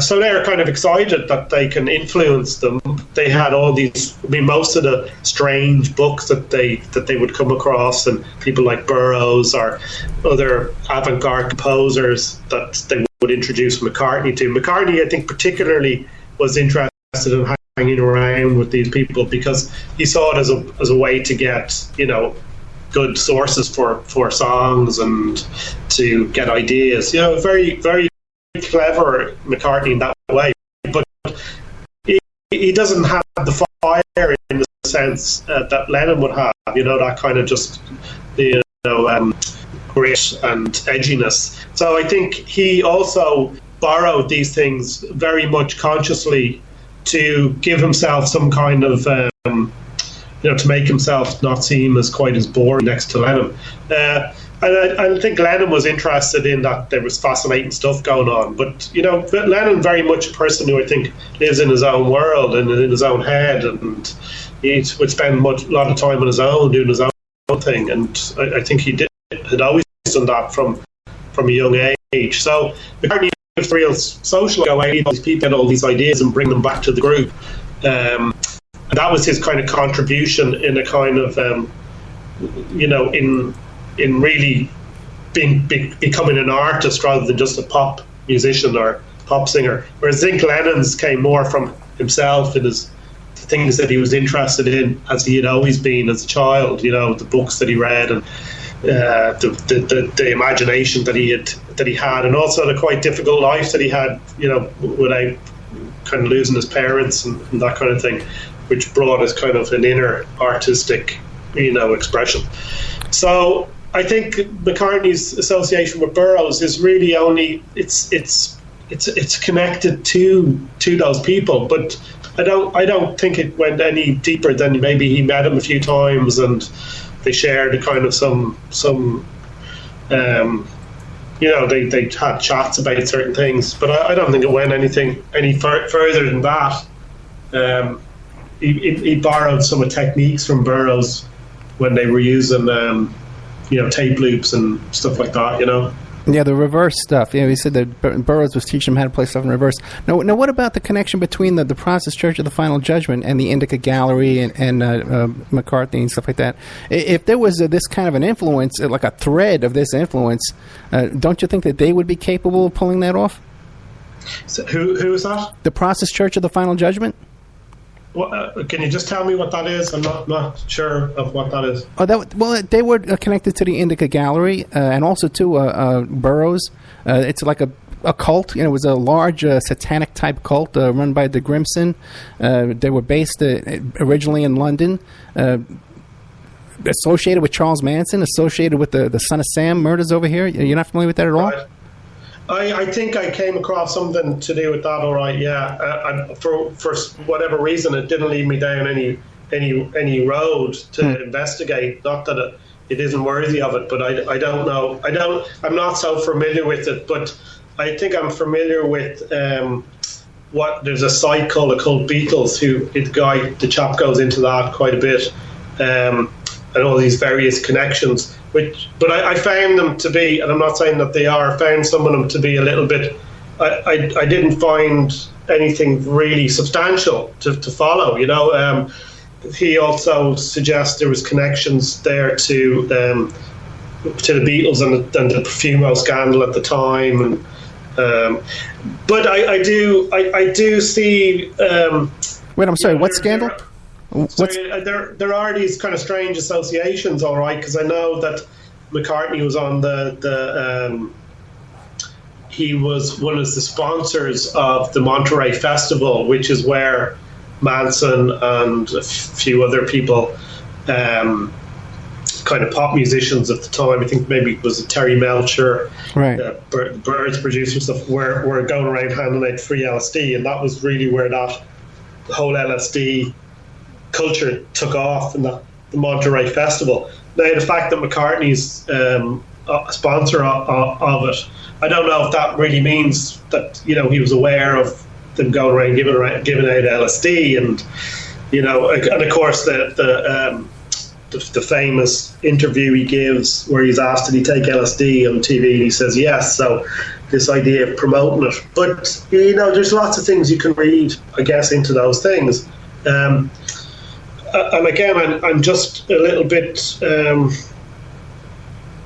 [SPEAKER 3] so they're kind of excited that they can influence them. They had all these, most of the strange books that they would come across, and people like Burroughs or other avant-garde composers that they would introduce McCartney to. McCartney, I think, particularly was interested in hanging around with these people because he saw it as a way to get good sources for songs and to get ideas. Very, very clever McCartney in that way, but he doesn't have the fire in the sense that Lennon would have. That kind of just grit and edginess. So I think he also borrowed these things very much consciously to give himself some kind of, to make himself not seem as quite as boring next to Lennon. And I think Lennon was interested in that there was fascinating stuff going on. But, Lennon very much a person who I think lives in his own world and in his own head, and he would spend a lot of time on his own, doing his own thing. And I think he had always done that from a young age. So McCartney was a real social guy. These people get all these ideas and bring them back to the group. And that was his kind of contribution in a kind of, in really becoming an artist rather than just a pop musician or pop singer. Whereas I think Lennon's came more from himself and the things that he was interested in as he had always been as a child. The books that he read and the imagination that he had, and also the quite difficult life that he had, without kind of losing his parents and that kind of thing, which brought us kind of an inner artistic, expression. So I think McCartney's association with Burroughs is really only it's connected to those people, but I don't think it went any deeper than maybe he met him a few times and they shared a kind of some they had chats about certain things, but I don't think it went any further than that. He borrowed some of the techniques from Burroughs when they were using tape loops and stuff like that.
[SPEAKER 2] Yeah, the reverse stuff. He said that Burroughs was teaching him how to play stuff in reverse. Now, what about the connection between the Protestant Church of the Final Judgment and the Indica Gallery and McCartney and stuff like that? If there was this kind of an influence, like a thread of this influence, don't you think that they would be capable of pulling that off?
[SPEAKER 3] So who is that?
[SPEAKER 2] The Protestant Church of the Final Judgment?
[SPEAKER 3] Can you just tell me what that is? I'm not sure of what that is.
[SPEAKER 2] They were connected to the Indica Gallery and also to Burroughs. It's like a cult. It was a large satanic type cult run by de Grimson. They were based originally in London. Associated with Charles Manson, associated with the Son of Sam murders over here. You're not familiar with that at all?
[SPEAKER 3] Right. I think I came across something to do with that. All right, yeah. For whatever reason, it didn't lead me down any road to investigate. Not that it isn't worthy of it, but I don't know. I'm not so familiar with it, but I think I'm familiar with there's a site called Occult Beatles. The chap goes into that quite a bit, and all these various connections. But I found them to be, and I'm not saying that they are, I found some of them to be a little bit, I didn't find anything really substantial to follow, He also suggests there was connections there to the Beatles and the Profumo scandal at the time. And but I do see...
[SPEAKER 2] Wait, I'm sorry, what scandal?
[SPEAKER 3] There are these kind of strange associations, all right, because I know that McCartney was on he was one of the sponsors of the Monterey Festival, which is where Manson and a few other people, kind of pop musicians at the time, I think maybe it was Terry Melcher,
[SPEAKER 2] right,
[SPEAKER 3] Birds producer stuff, were going around handing out free LSD, and that was really where that whole LSD culture took off in the Monterey Festival. Now, the fact that McCartney's a sponsor of it, I don't know if that really means that he was aware of them going around giving out LSD, and and of course the famous interview he gives where he's asked did he take LSD on TV, and he says yes. So this idea of promoting it, but there's lots of things you can read, I guess, into those things. And again, I'm just a little bit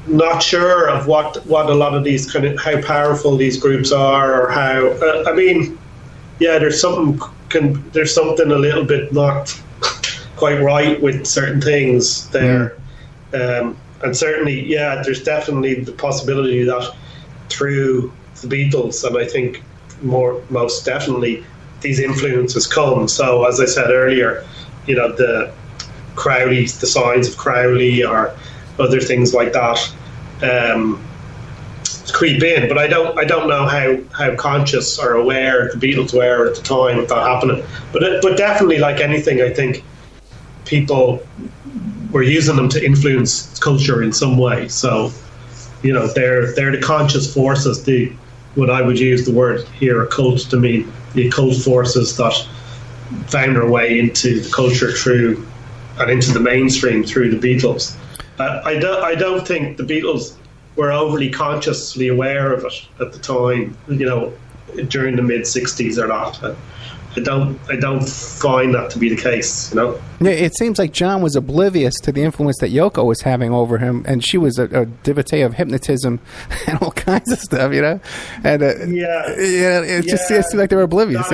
[SPEAKER 3] not sure of what a lot of these how powerful these groups are, or how. There's something a little bit not quite right with certain things there, and certainly, there's definitely the possibility that through the Beatles, and I think most definitely these influences come. So, as I said earlier, the Crowley, the signs of Crowley, or other things like that creep in. But I don't know how conscious or aware the Beatles were at the time of that happening. But definitely, like anything, I think people were using them to influence culture in some way. So, they're the conscious forces. What I would use the word here, occult, to mean the occult forces that found their way into the culture through and into the mainstream through the Beatles. I don't think the Beatles were overly consciously aware of it at the time, during the mid-60s or that. I don't find that to be the case, Yeah,
[SPEAKER 2] it seems like John was oblivious to the influence that Yoko was having over him, and she was a devotee of hypnotism and all kinds of stuff, And it just seems like they were oblivious.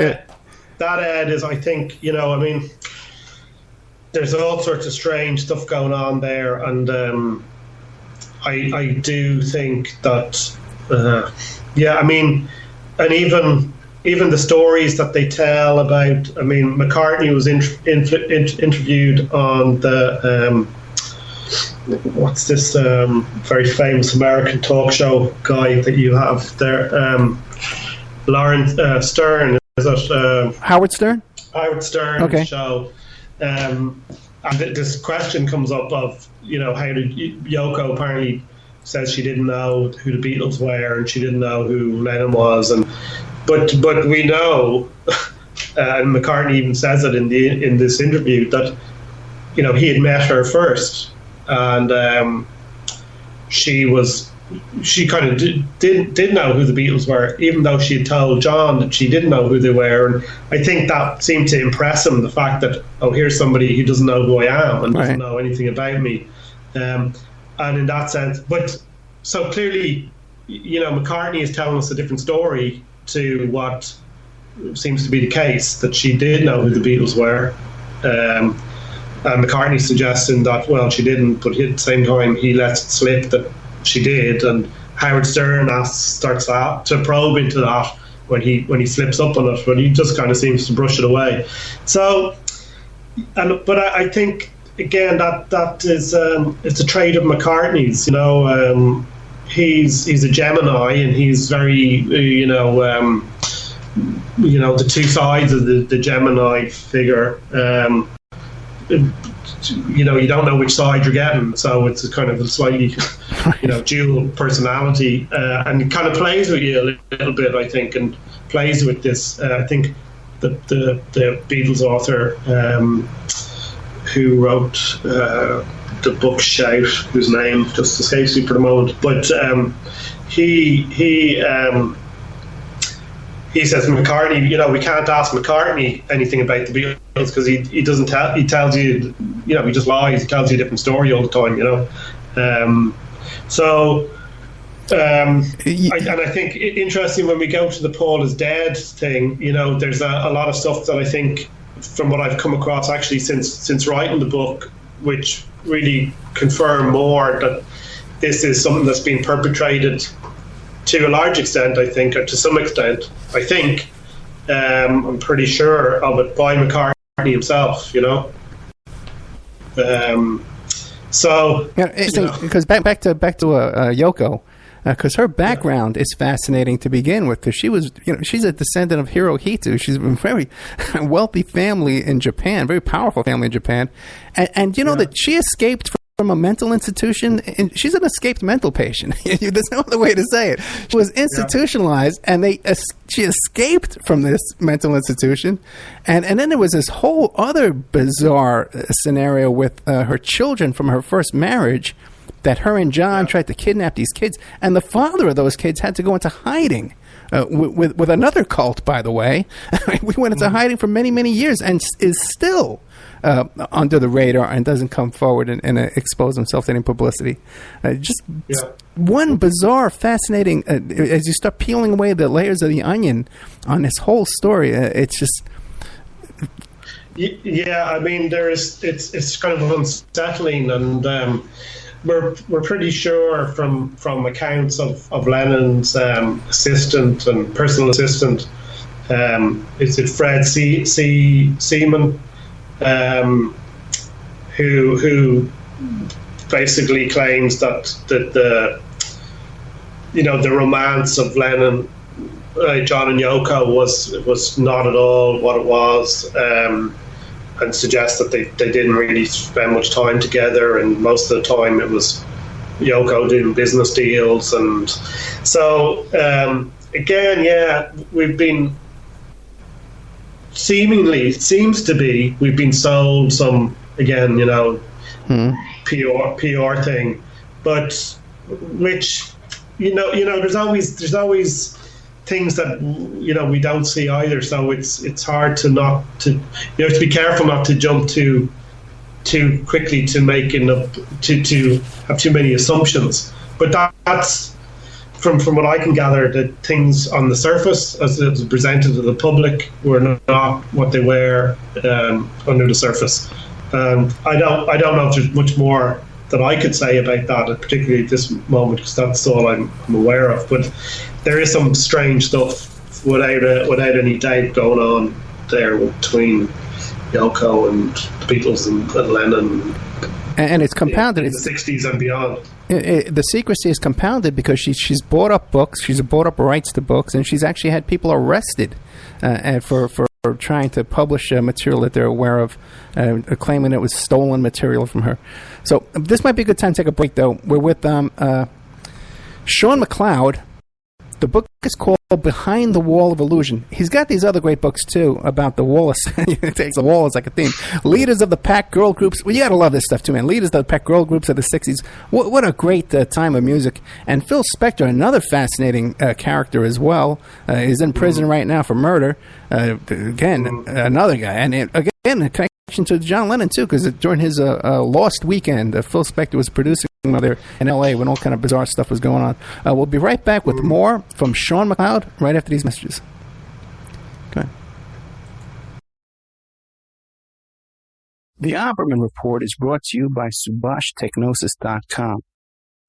[SPEAKER 3] That Ed is, I think, there's all sorts of strange stuff going on there, and I do think that, and even the stories that they tell about, McCartney was interviewed on the, what's this very famous American talk show guy that you have there, Lawrence Stern, is it?
[SPEAKER 2] Howard Stern?
[SPEAKER 3] Howard Stern
[SPEAKER 2] okay.
[SPEAKER 3] Show. And this question comes up of, how did Yoko apparently says she didn't know who the Beatles were, and she didn't know who Lennon was, but we know, and McCartney even says it in this interview, that he had met her first, and she kind of did know who the Beatles were, even though she had told John that she didn't know who they were. And I think that seemed to impress him, the fact that, here's somebody who doesn't know who I am and doesn't know anything about me. And in that sense, but so clearly, McCartney is telling us a different story to what seems to be the case, that she did know who the Beatles were. And McCartney suggesting that, well, she didn't, but at the same time he lets it slip that she did, and Howard Stern starts to probe into that when he slips up on it, but he just kind of seems to brush it away. So, but I think again that is it's a trait of McCartney's. He's a Gemini, and he's very the two sides of the Gemini figure. You don't know which side you're getting, so it's a kind of a slightly dual personality, and it kind of plays with you a little bit, I think, and plays with this. I think the Beatles author who wrote the book Shout, whose name just escapes me for the moment, but he says McCartney, we can't ask McCartney anything about the Beatles because he doesn't tell. He tells you, he just lies. He tells you a different story all the time, I think interesting when we go to the Paul is dead thing. There's a lot of stuff that I think, from what I've come across actually since writing the book, which really confirm more that this is something that's been perpetrated to a large extent, I think, or to some extent, I think, I'm pretty sure of it, by McCartney himself, So,
[SPEAKER 2] because back to Yoko, because her background is fascinating to begin with, because she was, she's a descendant of Hirohito. She's a very wealthy family in Japan, very powerful family in Japan, and that she escaped from a mental institution, and she's an escaped mental patient. There's no other way to say it. She was institutionalized, and she escaped from this mental institution, and then there was this whole other bizarre scenario with her children from her first marriage, that her and John tried to kidnap these kids, and the father of those kids had to go into hiding with another cult, by the way. We went into hiding for many, many years, and is still under the radar, and doesn't come forward and expose himself to any publicity. One bizarre, fascinating, as you start peeling away the layers of the onion on this whole story, it's just...
[SPEAKER 3] Yeah, I mean, it's kind of unsettling, and we're pretty sure from accounts of Lennon's assistant and personal assistant, is it Fred Seaman, who basically claims that the romance of Lennon, John and Yoko was not at all what it was, and suggests that they didn't really spend much time together, and most of the time it was Yoko doing business deals. And so again, we've been we've been sold some, again, PR thing, but which there's always things that we don't see either. So it's hard to you have to be careful not to jump too quickly to making up to have too many assumptions. But that's from what I can gather, that things on the surface, as it was presented to the public, were not what they were under the surface. I don't know if there's much more that I could say about that, particularly at this moment, because that's all I'm aware of. But there is some strange stuff without any doubt going on there between Yoko and the Beatles and Lennon.
[SPEAKER 2] And it's compounded.
[SPEAKER 3] In the 60s and beyond.
[SPEAKER 2] The secrecy is compounded because she's bought up books, she's bought up rights to books, and she's actually had people arrested for trying to publish material that they're aware of, claiming it was stolen material from her. So this might be a good time to take a break, though. We're with Sean MacLeod. The book is called Behind the Wall of Illusion. He's got these other great books, too, about the wall. It takes the wall as like a theme. Leaders of the Pack Girl Groups. Well, you got to love this stuff, too, man. Leaders of the Pack Girl Groups of the 60s. What a great time of music. And Phil Spector, another fascinating character as well, is in prison right now for murder. Again, another guy. And again, a connection to John Lennon, too, because during his Lost Weekend, Phil Spector was producing there in L.A. when all kind of bizarre stuff was going on. We'll be right back with more from Sean MacLeod right after these messages. Go ahead. The Opperman Report is brought to you by SubhashTechnosis.com.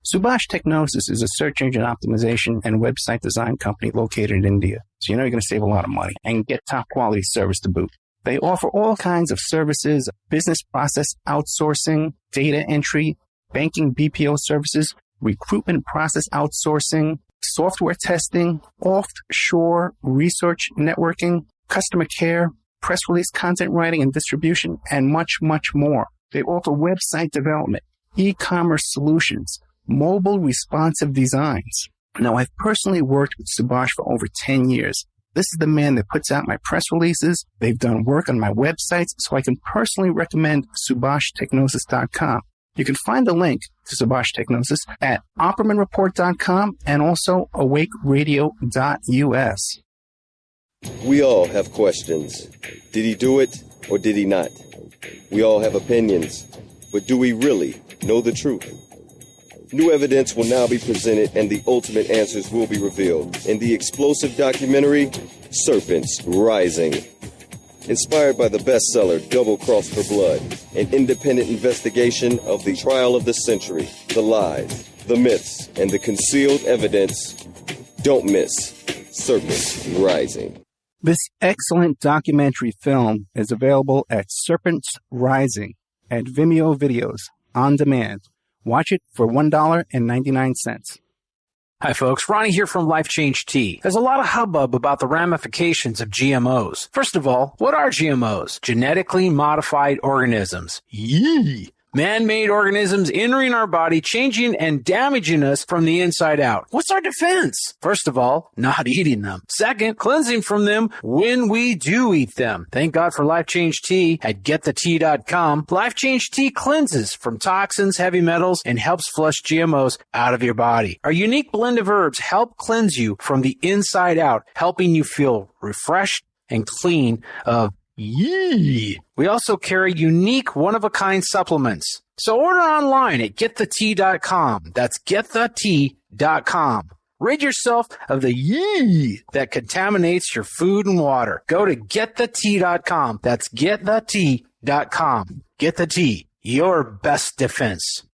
[SPEAKER 2] Subhash Technosis is a search engine optimization and website design company located in India. So you know you're going to save a lot of money and get top quality service to boot. They offer all kinds of services, business process outsourcing, data entry, banking BPO services, recruitment process outsourcing, software testing, offshore research networking, customer care, press release content writing and distribution, and much, much more. They offer website development, e-commerce solutions, mobile responsive designs. Now, I've personally worked with Subhash for over 10 years. This is the man that puts out my press releases. They've done work on my websites, so I can personally recommend SubhashTechnosis.com. You can find the link to Subhash Technosis at OppermanReport.com and also awakeradio.us.
[SPEAKER 6] We all have questions. Did he do it or did he not? We all have opinions, but do we really know the truth? New evidence will now be presented and the ultimate answers will be revealed in the explosive documentary, Serpents Rising. Inspired by the bestseller Double Cross for Blood, an independent investigation of the trial of the century, the lies, the myths, and the concealed evidence. Don't miss Serpents Rising.
[SPEAKER 2] This excellent documentary film is available at Serpents Rising at Vimeo Videos on demand. Watch it for $1.99.
[SPEAKER 4] Hi folks, Ronnie here from Life Change Tea. There's a lot of hubbub about the ramifications of GMOs. First of all, what are GMOs? Genetically modified organisms. Yee! Man-made organisms entering our body, changing and damaging us from the inside out. What's our defense? First of all, not eating them. Second, cleansing from them when we do eat them. Thank God for Life Change Tea at getthetea.com. Life Change Tea cleanses from toxins, heavy metals, and helps flush GMOs out of your body. Our unique blend of herbs help cleanse you from the inside out, helping you feel refreshed and clean of yee. We also carry unique one-of-a-kind supplements. So order online at getthetea.com. That's getthetea.com. Rid yourself of the yee that contaminates your food and water. Go to getthetea.com. That's getthetea.com. Get the tea, your best defense.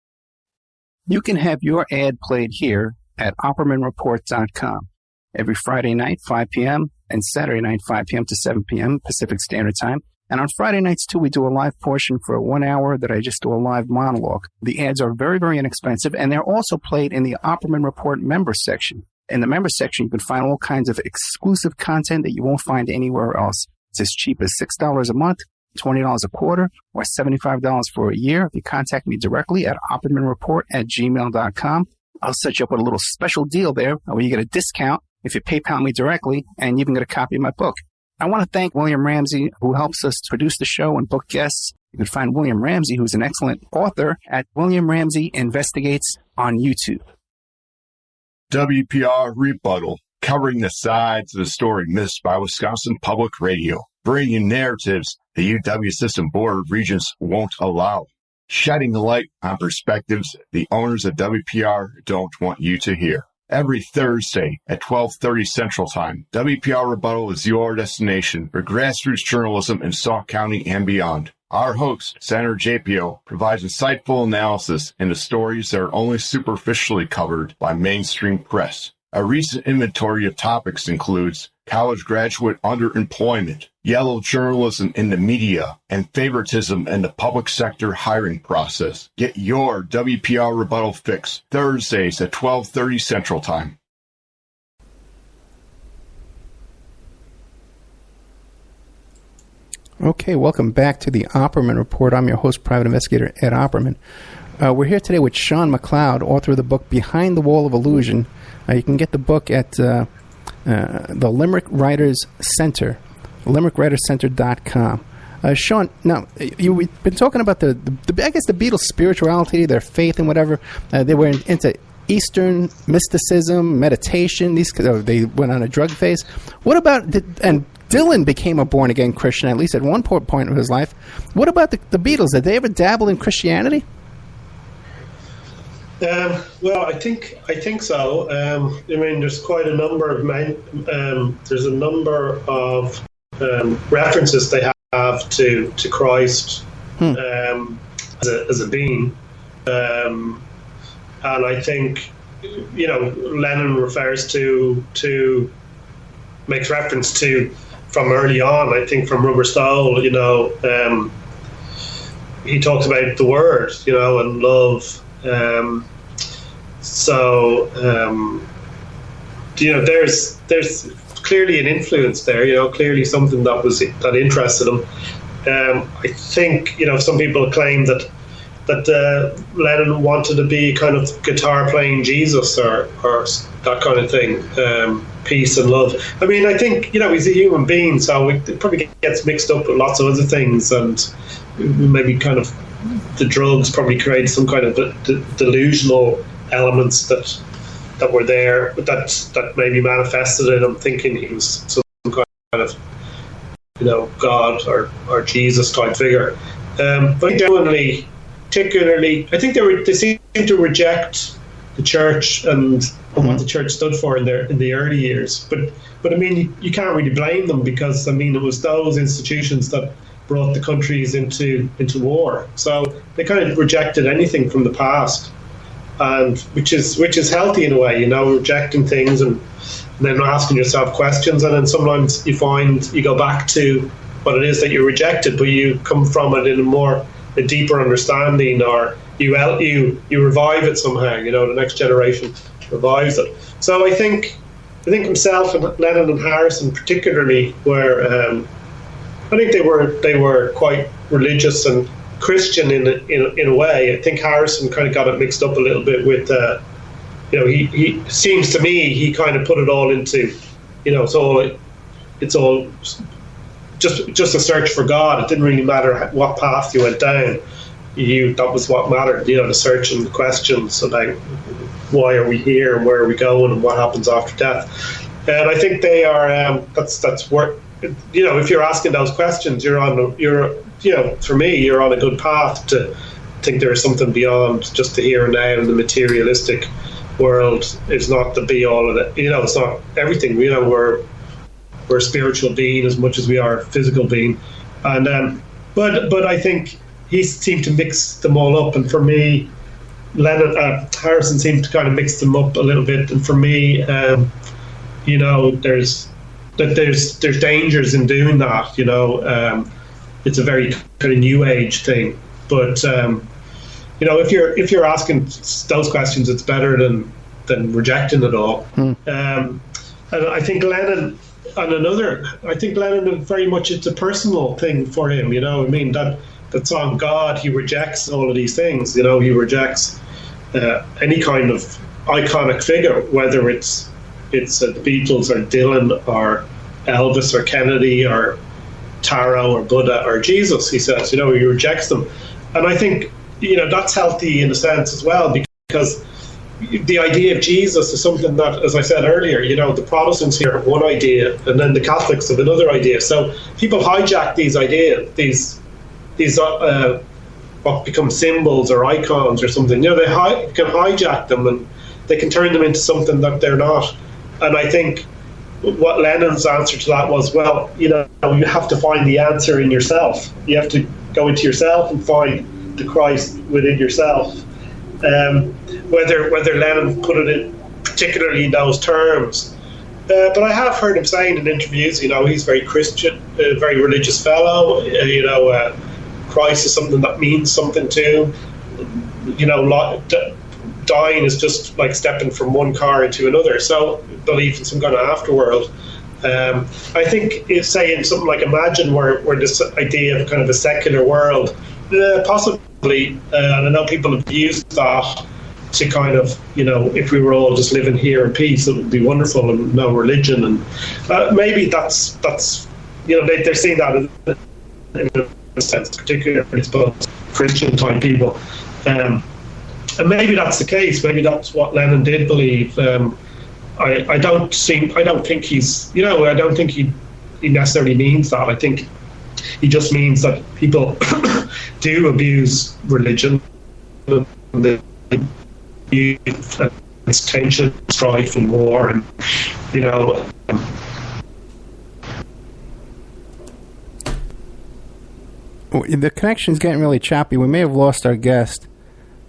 [SPEAKER 2] You can have your ad played here at OppermanReport.com every Friday night, 5 p.m., and Saturday night, 5 p.m. to 7 p.m. Pacific Standard Time. And on Friday nights, too, we do a live portion for 1 hour that I just do a live monologue. The ads are very, very inexpensive, and they're also played in the Opperman Report member section. In the member section, you can find all kinds of exclusive content that you won't find anywhere else. It's as cheap as $6 a month, $20 a quarter, or $75 for a year. If you contact me directly at OppermanReport@gmail.com, I'll set you up with a little special deal there where you get a discount if you PayPal me directly, and you can get a copy of my book. I want to thank William Ramsey, who helps us produce the show and book guests. You can find William Ramsey, who's an excellent author, at William Ramsey Investigates on YouTube.
[SPEAKER 5] WPR Rebuttal, covering the sides of the story missed by Wisconsin Public Radio, bringing narratives the UW System Board of Regents won't allow, shedding light on perspectives the owners of WPR don't want you to hear. Every Thursday at 12:30 Central Time, WPR Rebuttal is your destination for grassroots journalism in Sauk County and beyond. Our host, Senator JPO, provides insightful analysis into stories that are only superficially covered by mainstream press. A recent inventory of topics includes college graduate underemployment, yellow journalism in the media, and favoritism in the public sector hiring process. Get your WPR Rebuttal fix Thursdays at 12:30 Central Time.
[SPEAKER 2] Okay, welcome back to the Opperman Report. I'm your host, Private Investigator Ed Opperman. We're here today with John MacLeod, author of the book Behind the Wall of Illusion. You can get the book at the Limerick Writers Center, limerickwriterscenter.com. Sean, now, we've been talking about the I guess the Beatles' spirituality, their faith and whatever. They were into Eastern mysticism, meditation. They went on a drug phase. What about, and Dylan became a born-again Christian, at least at one point of his life. What about the Beatles? Did they ever dabble in Christianity?
[SPEAKER 3] Well, I think so. I mean, there's quite a number of references they have to Christ as a being. And I think, Lennon makes reference to, from early on, I think from Rubber Soul, he talks about the word, and love. There's clearly an influence there, clearly something that interested him. I think, some people claim that Lennon wanted to be kind of guitar playing Jesus or that kind of thing, peace and love. I mean, I think, he's a human being, so it probably gets mixed up with lots of other things, and maybe kind of the drugs probably created some kind of delusional elements that were there, but that maybe manifested in him thinking he was some kind of, God or Jesus type figure. But genuinely, particularly, I think they seem to reject the church and what the church stood for in the early years. But I mean, you can't really blame them, because I mean, it was those institutions that brought the countries into war. So they kind of rejected anything from the past, and which is healthy in a way, rejecting things and then asking yourself questions, and then sometimes you find you go back to what it is that you rejected, but you come from it in a deeper understanding, or you revive it somehow. The next generation revives it. So I think himself and Lennon and Harrison particularly were. I think they were quite religious and Christian in a way. I think Harrison kind of got it mixed up a little bit with. He seems to me he kind of put it all into. It's all just a search for God. It didn't really matter what path you went down. That was what mattered. The search and the questions about why are we here and where are we going and what happens after death. And I think they are. That's where. If you're asking those questions, for me, you're on a good path to think there is something beyond just the here and now, and the materialistic world is not the be all of it. It's not everything. We're a spiritual being as much as we are a physical being, and but I think he seemed to mix them all up, and for me, Harrison seemed to kind of mix them up a little bit, and for me, there's dangers in doing that. It's a very kind of new age thing, but if you're asking those questions, it's better than rejecting it all. And I think Lennon very much, it's a personal thing for him. I mean, that song God, he rejects all of these things. He rejects any kind of iconic figure, whether it's the Beatles or Dylan or Elvis or Kennedy or Taro or Buddha or Jesus. He says, he rejects them, and I think that's healthy in a sense as well, because the idea of Jesus is something that, as I said earlier, the Protestants here have one idea, and then the Catholics have another idea. So people hijack these ideas, these what become symbols or icons or something. They can hijack them and they can turn them into something that they're not. And I think what Lennon's answer to that was, well, you have to find the answer in yourself. You have to go into yourself and find the Christ within yourself. Whether Lennon put it in particularly in those terms, but I have heard him saying in interviews, he's very Christian, a very religious fellow. Christ is something that means something to him. Dying is just like stepping from one car into another. So belief in some kind of afterworld. I think if saying something like imagine where this idea of kind of a secular world, possibly, and I know people have used that to kind of, if we were all just living here in peace, it would be wonderful, and no religion, and maybe that's they're seeing that in a sense, particularly I suppose Christian type people. And maybe that's the case. Maybe that's what Lennon did believe. I don't think he's. I don't think he necessarily means that. I think he just means that people do abuse religion. It's tension, strife, and war, and
[SPEAKER 2] The connection's getting really choppy. We may have lost our guest.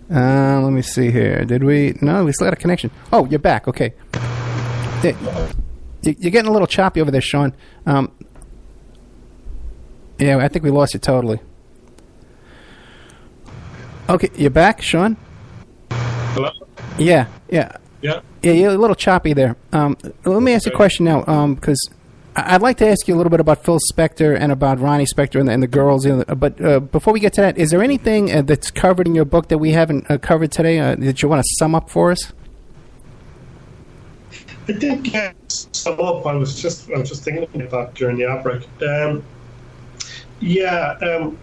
[SPEAKER 2] Let me see here. Did we? No, we still got a connection. Oh, you're back. Okay. You're getting a little choppy over there, Sean. Yeah, I think we lost you totally. Okay, you're back, Sean?
[SPEAKER 3] Hello?
[SPEAKER 2] Yeah.
[SPEAKER 3] Yeah.
[SPEAKER 2] Yeah, you're a little choppy there. Let me ask you a question now, because I'd like to ask you a little bit about Phil Spector and about Ronnie Spector and the girls. But before we get to that, is there anything that's covered in your book that we haven't covered today that you want to sum up for us?
[SPEAKER 3] I think sum up. I was just thinking about that during the outbreak. I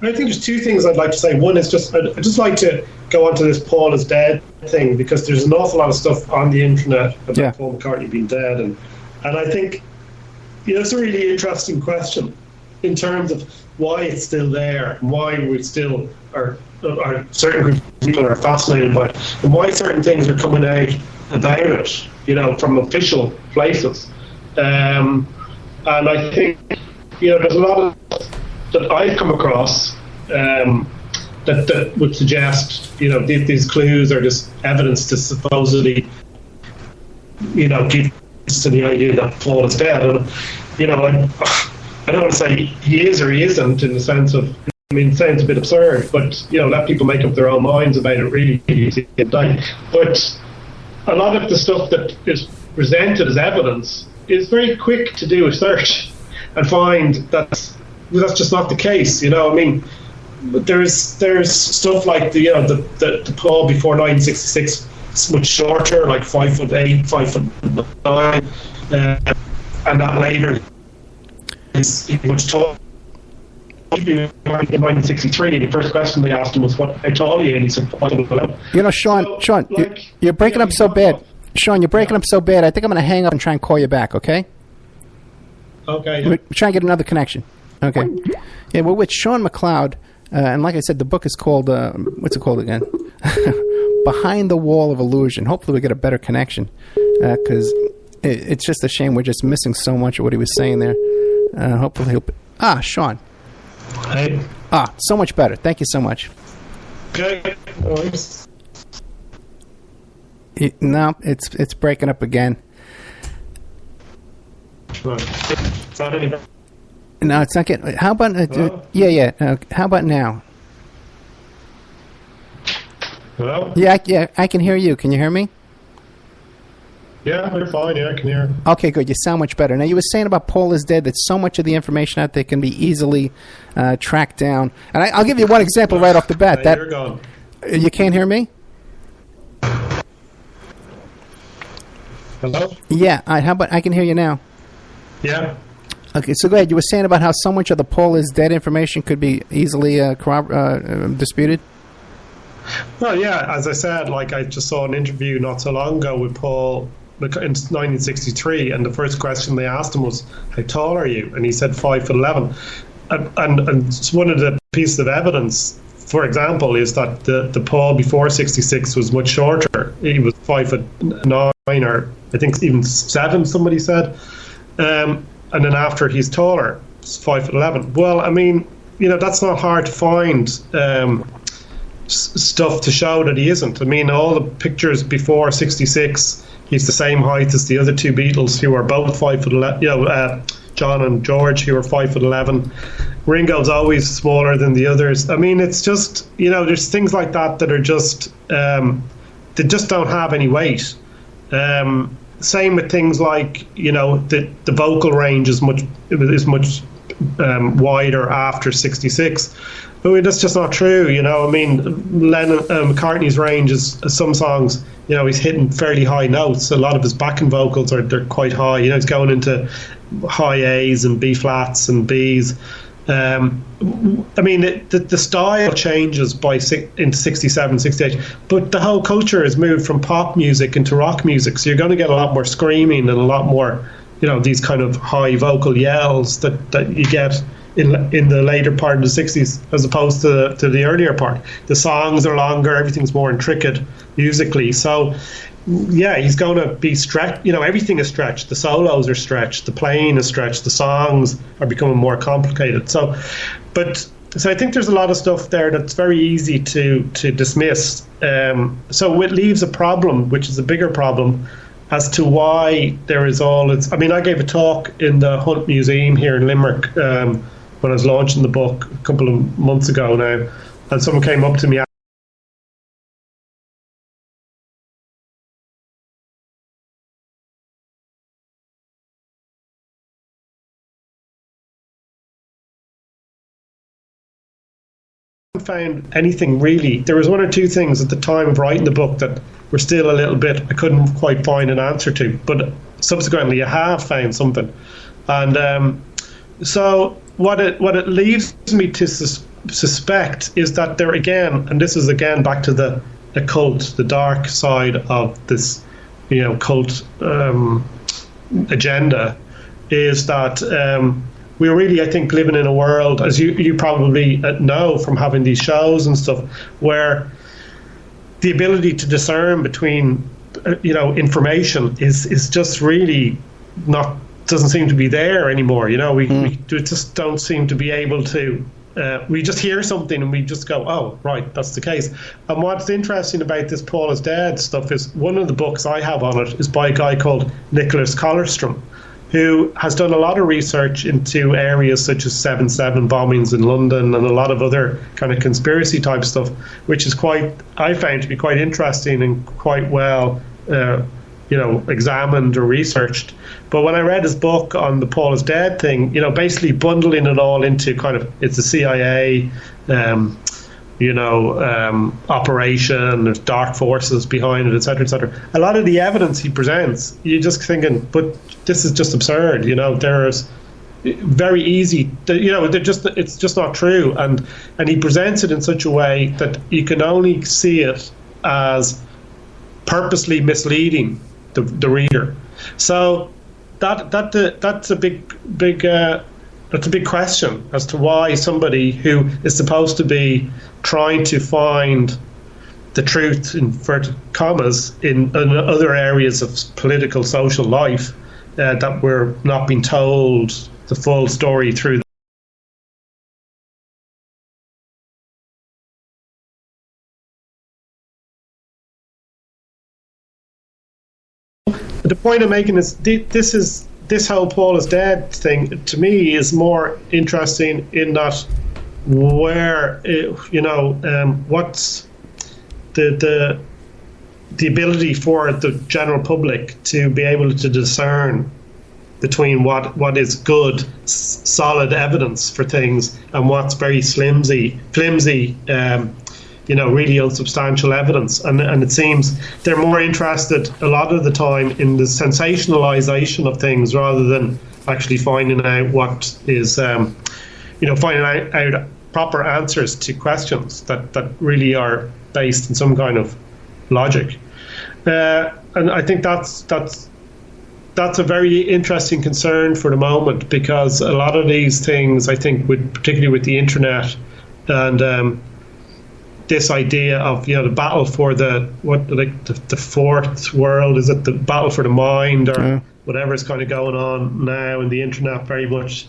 [SPEAKER 3] think there's two things I'd like to say. One is I'd just like to go on to this Paul is dead thing, because there's an awful lot of stuff on the internet about Paul McCartney being dead, and I think it's a really interesting question in terms of why it's still there, and why we still are certain groups of people are fascinated by it, and why certain things are coming out about it, from official places, and I think there's a lot of that I've come across that would suggest these clues are just evidence to supposedly give to the idea that Paul is dead. And I don't want to say he is or he isn't, in the sense of, it sounds a bit absurd, but let people make up their own minds about it, really. But a lot of the stuff that is presented as evidence is very quick to do a search and find that's just not the case. There's stuff like the Paul before 1966 is much shorter, like 5'8", 5'9", and that later is much taller. In 1963, the first question they asked him was, "How tall are you?" And he said,
[SPEAKER 2] Sean, you're breaking up so bad. Sean, you're breaking up so bad. I think I'm going to hang up and try and call you back. Okay.
[SPEAKER 3] Okay.
[SPEAKER 2] We're trying to get another connection. Okay. Yeah, we're with Sean MacLeod, and like I said, the book is called, what's it called again? Behind the Wall of Illusion. Hopefully we get a better connection, because it's just a shame we're just missing so much of what he was saying there. Hopefully he'll... Sean.
[SPEAKER 3] Hey.
[SPEAKER 2] So much better. Thank you so much.
[SPEAKER 3] Okay.
[SPEAKER 2] No, it's breaking up again. No, it's not getting... How about... how about now?
[SPEAKER 3] Hello?
[SPEAKER 2] Yeah, I can hear you. Can you hear me?
[SPEAKER 3] Yeah, you're fine. Yeah, I can hear.
[SPEAKER 2] Okay, good. You sound much better. Now, you were saying about Paul is dead, that so much of the information out there can be easily tracked down. And I'll give you one example right off the bat.
[SPEAKER 3] You're gone.
[SPEAKER 2] You can't hear me?
[SPEAKER 3] Hello?
[SPEAKER 2] Yeah. How about... I can hear you now.
[SPEAKER 3] Yeah.
[SPEAKER 2] Okay, so go ahead. You were saying about how so much of the Paul is dead information could be easily disputed?
[SPEAKER 3] Well, yeah, as I said, I just saw an interview not so long ago with Paul in 1963, and the first question they asked him was, "How tall are you?" And he said 5'11". And one of the pieces of evidence, for example, is that the Paul before 66 was much shorter. He was 5'9", or I think even 7, somebody said. And then after he's taller, it's 5'11". Well, that's not hard to find stuff to show that he isn't. All the pictures before 66, he's the same height as the other two Beatles, who are both 5'11". John and George, who are 5'11". Ringo's always smaller than the others. It's just, there's things like that are just they just don't have any weight. Same with things like, the vocal range is much wider after 66. That's just not true. Lennon, McCartney's range is some songs. He's hitting fairly high notes. A lot of his backing vocals they're quite high. He's going into high A's and B flats and B's. The style changes into 67, 68, but the whole culture has moved from pop music into rock music. So you're going to get a lot more screaming and a lot more, these kind of high vocal yells that you get in the later part of the 60s, as opposed to the earlier part. The songs are longer, everything's more intricate musically. So yeah, he's going to be stretched. Everything is stretched. The solos are stretched. The playing is stretched. The songs are becoming more complicated. So, but So I think there's a lot of stuff there that's very easy to dismiss. So it leaves a problem, which is a bigger problem, as to why there is all. I mean, I gave a talk in the Hunt Museum here in Limerick when I was launching the book a couple of months ago now, and someone came up to me. Found anything really. There was one or two things at the time of writing the book that were still a little bit I couldn't quite find an answer to, but subsequently I have found something. And so what it leaves me to suspect is that there again, and this is again back to the occult, the dark side of this, cult agenda, is that we're really, I think, living in a world, as you probably know from having these shows and stuff, where the ability to discern between, information is just really doesn't seem to be there anymore. We just don't seem to be able to. We just hear something and we just go, oh, right, that's the case. And what's interesting about this Paul is Dead stuff is one of the books I have on it is by a guy called Nicholas Collerstrom, who has done a lot of research into areas such as 7/7 bombings in London and a lot of other kind of conspiracy type stuff, which is I found to be quite interesting and quite well, examined or researched. But when I read his book on the Paul is Dead thing, basically bundling it all into kind of, it's the CIA, operation, there's dark forces behind it, etc., etc. A lot of the evidence he presents, you're just thinking, but this is just absurd. There's very easy, it's just not true. And he presents it in such a way that you can only see it as purposely misleading the reader. So that's a big question as to why somebody who is supposed to be trying to find the truth, in inverted commas, in other areas of political, social life, that we're not being told the full story through. The point I'm making is this whole Paul is Dead thing, to me, is more interesting in that where, what's the ability for the general public to be able to discern between what is good, solid evidence for things and what's very flimsy, really unsubstantial evidence. And it seems they're more interested a lot of the time in the sensationalization of things rather than actually finding out what is, finding out proper answers to questions that really are based in some kind of logic. And I think that's a very interesting concern for the moment, because a lot of these things, I think, particularly with the internet and this idea of the battle for the fourth world, is it the battle for the mind or whatever is kind of going on now, and the internet very much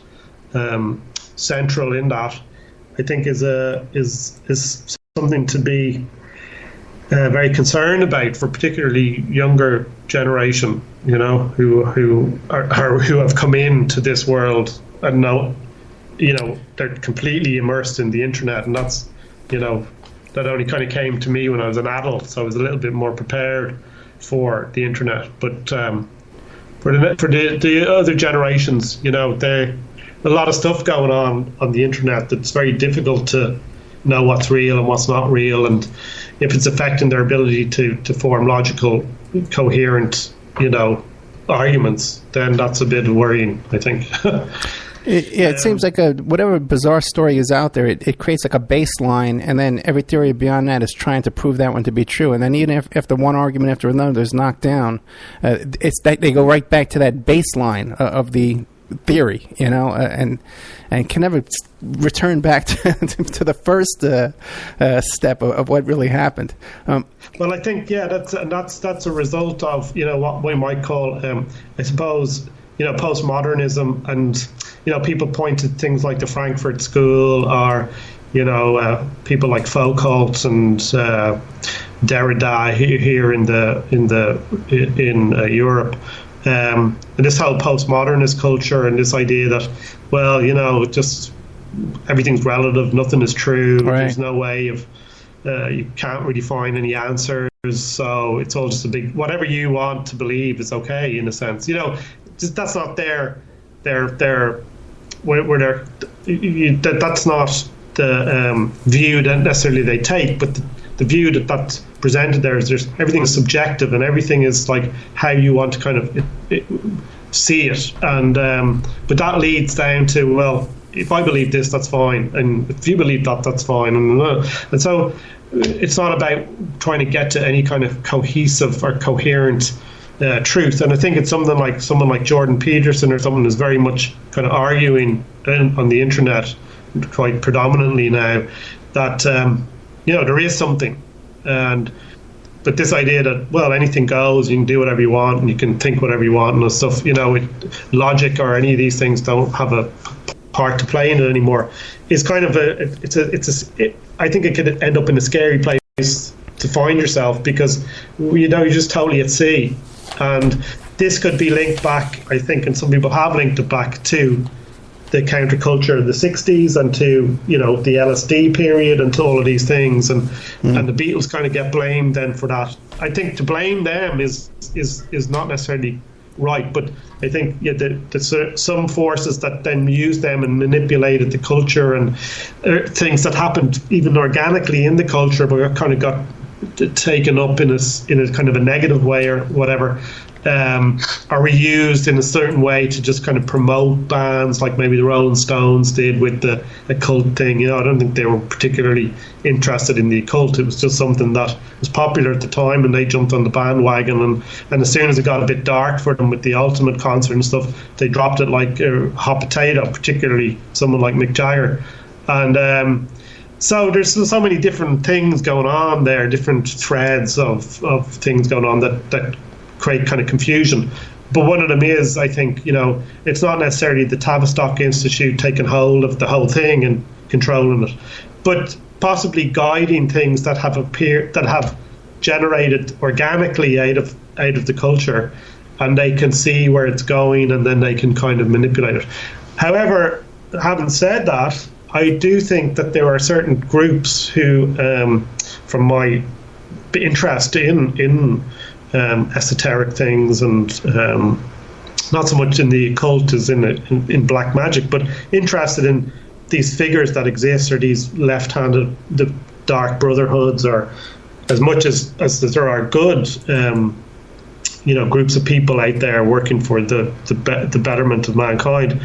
[SPEAKER 3] central in that, I think is something to be very concerned about for particularly younger generation, who have come into this world and know, they're completely immersed in the internet, and that's, that only kind of came to me when I was an adult, so I was a little bit more prepared for the internet. But for the other generations, there's a lot of stuff going on the internet that's very difficult to know what's real and what's not real, and if it's affecting their ability to form logical, coherent, arguments, then that's a bit worrying, I think.
[SPEAKER 2] It seems like whatever bizarre story is out there, it creates like a baseline, and then every theory beyond that is trying to prove that one to be true. And then even if the one argument after another is knocked down, it's that they go right back to that baseline of the theory, and can never return back to the first step of what really happened.
[SPEAKER 3] Well, I think that's a result of what we might call, I suppose, postmodernism, and people point to things like the Frankfurt School or people like Foucault and Derrida here in Europe, and this whole postmodernist culture and this idea that, just everything's relative, nothing is true. Right. There's no way of you can't really find any answers, so it's all just a big whatever you want to believe is okay in a sense. That's not their that's not the view that necessarily they take, but the view that's presented there is everything is subjective and everything is like how you want to kind of see it, and but that leads down to, well, if I believe this, that's fine, and if you believe that, that's fine, and so it's not about trying to get to any kind of cohesive or coherent truth. And I think it's someone like Jordan Peterson or someone who's very much kind of arguing on the internet quite predominantly now that there is something, but this idea that, well, anything goes, you can do whatever you want and you can think whatever you want and stuff, logic or any of these things don't have a part to play in it anymore, is kind of I think it could end up in a scary place to find yourself, because you're just totally at sea. And this could be linked back, I think, and some people have linked it back to the counterculture of the 60s and to the LSD period and to all of these things, and the Beatles kind of get blamed then for that. I think to blame them is not necessarily right, but I think some forces that then used them and manipulated the culture and things that happened even organically in the culture, but kind of got taken up in a kind of a negative way or whatever, are reused in a certain way to just kind of promote bands like maybe the Rolling Stones did with the occult thing. I don't think they were particularly interested in the occult. It was just something that was popular at the time, and they jumped on the bandwagon, and as soon as it got a bit dark for them with the Ultimate concert and stuff, they dropped it like a hot potato, particularly someone like Mick Jagger. And so there's so many different things going on there, different threads of things going on that create kind of confusion. But one of them is, I think, it's not necessarily the Tavistock Institute taking hold of the whole thing and controlling it, but possibly guiding things that have generated organically out of the culture, and they can see where it's going, and then they can kind of manipulate it. However, having said that, I do think that there are certain groups who, from my interest in esoteric things and not so much in the occult as in black magic, but interested in these figures that exist, or these left-handed, the dark brotherhoods, or as much as there are good groups of people out there working for the betterment of mankind,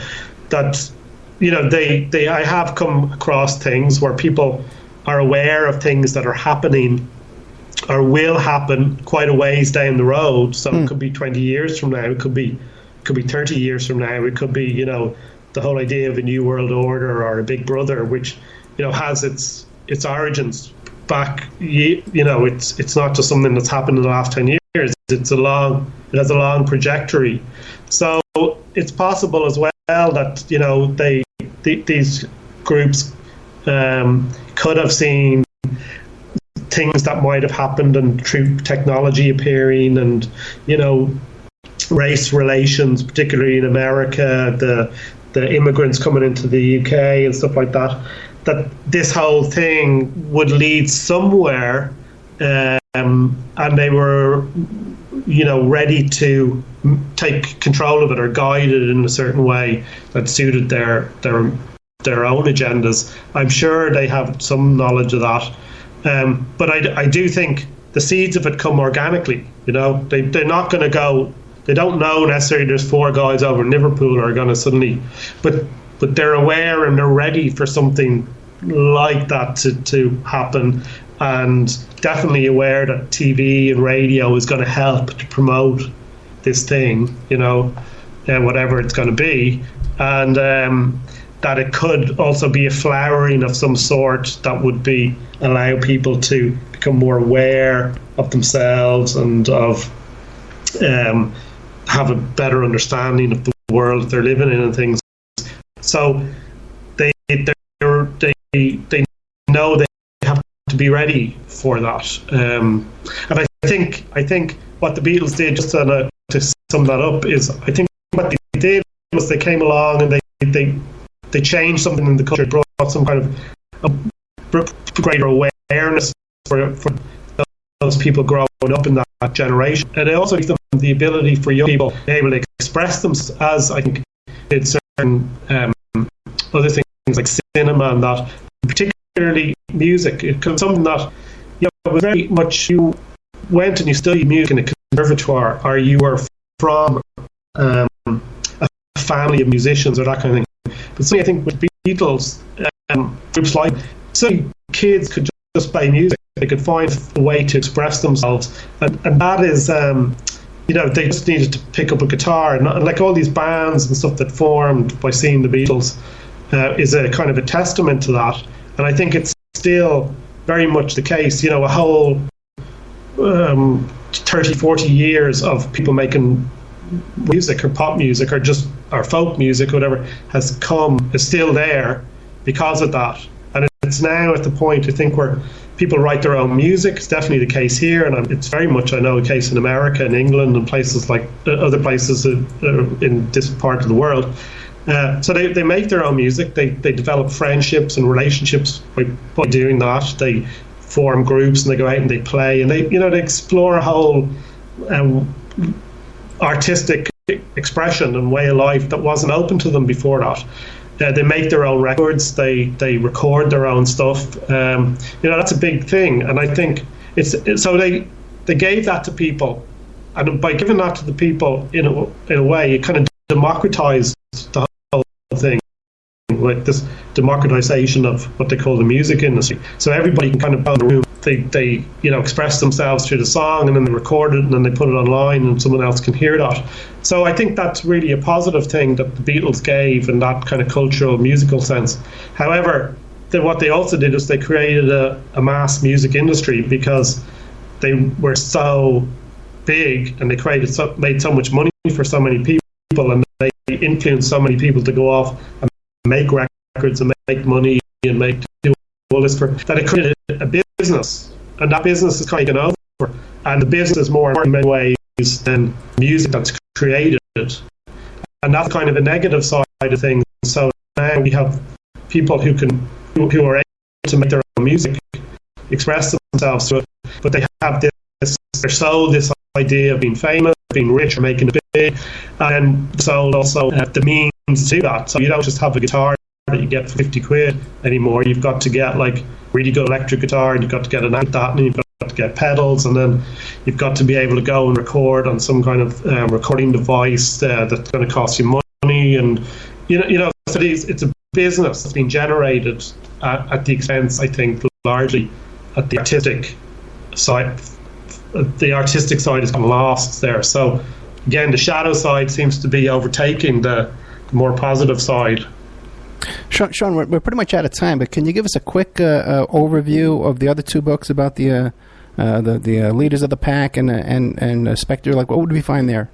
[SPEAKER 3] that I have come across things where people are aware of things that are happening or will happen quite a ways down the road. So it could be 20 years from now, it could be 30 years from now, it could be the whole idea of a new world order or a big brother, which has its origins back. It's not just something that's happened in the last 10 years. It has a long trajectory. So it's possible as well that these groups could have seen things that might have happened, and through technology appearing, and race relations, particularly in America, the immigrants coming into the UK and stuff like that, that this whole thing would lead somewhere, and they were ready to take control of it or guide it in a certain way that suited their own agendas. I'm sure they have some knowledge of that. But I do think the seeds of it come organically. They're not going to go. They don't know necessarily there's 4 guys over in Liverpool are going to suddenly, but they're aware and they're ready for something like that to happen, and definitely aware that TV and radio is going to help to promote this thing, whatever it's going to be, and that it could also be a flowering of some sort that would allow people to become more aware of themselves and of have a better understanding of the world they're living in and things. So they be ready for that. And I think what the Beatles did, just to sum that up, is I think what they did was they came along and they changed something in the culture, brought some kind of greater awareness for those people growing up in that generation, and it also gives them the ability for young people to be able to express them, as I think did certain other things like cinema and that, particularly music. It was something that, you know, was very much, you went and you studied music in a conservatoire, or you were from a family of musicians or that kind of thing. But so I think with Beatles, groups like, so kids could just play music. They could find a way to express themselves, and that is, you know, they just needed to pick up a guitar, and like all these bands and stuff that formed by seeing the Beatles is a kind of a testament to that. And I think it's still very much the case. You know, a whole 30, 40 years of people making music or pop music or just or folk music, whatever, is still there because of that. And it's now at the point, I think, where people write their own music. It's definitely the case here, and it's very much, I know, a case in America and England and places like other places in this part of the world. So they make their own music. They develop friendships and relationships by doing that. They form groups and they go out and they play, and they explore a whole artistic expression and way of life that wasn't open to them before that. They make their own records. They record their own stuff. That's a big thing, and I think so. They gave that to people, and by giving that to the people in a way, it kind of democratized the whole thing, like this democratization of what they call the music industry. So everybody can kind of go in the room. They express themselves through the song, and then they record it, and then they put it online, and someone else can hear that. So I think that's really a positive thing that the Beatles gave in that kind of cultural, musical sense. However, what they also did is they created a mass music industry because they were so big, and they made so much money for so many people, and they influenced so many people to go off and make records and make money and do all this that it created a business, and that business is kind of over, and the business is more in many ways than music that's created, and that's kind of a negative side of things. So now we have people who are able to make their own music, express themselves through it, but they have this idea of being famous, being rich, or making it big, and so also the means to that. So you don't just have a guitar that you get for 50 quid anymore. You've got to get like really good electric guitar, and you've got to get an amp that, and you've got to get pedals, and then you've got to be able to go and record on some kind of recording device that's going to cost you money, and so it's a business that's been generated at the expense, I think, largely at the artistic side. The artistic side is kind of lost there. So again, the shadow side seems to be overtaking the more positive side.
[SPEAKER 2] Sean, we're pretty much out of time, but can you give us a quick overview of the other two books about the leaders of the pack and Spectre? Like, what would we find there?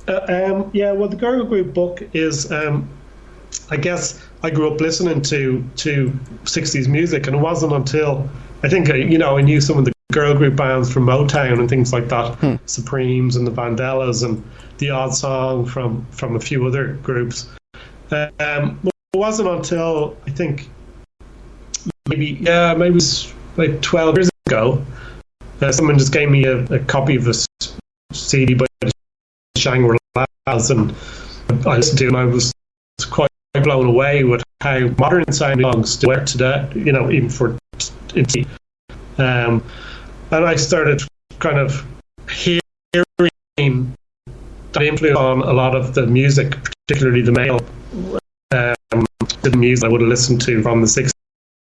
[SPEAKER 3] Well, the Girl Group book is, I guess, I grew up listening to 60s music, and it wasn't until I think I knew some of the girl group bands from Motown and things like that, Supremes and the Vandellas and the odd song from a few other groups. It wasn't until I think maybe it was like 12 years ago, someone just gave me a copy of a CD by the Shangri-Las, and I listened to it, and I was quite blown away with how modern sounding songs do it today, even for and I started kind of hearing that influence on a lot of the music, particularly the male the music I would have listened to from the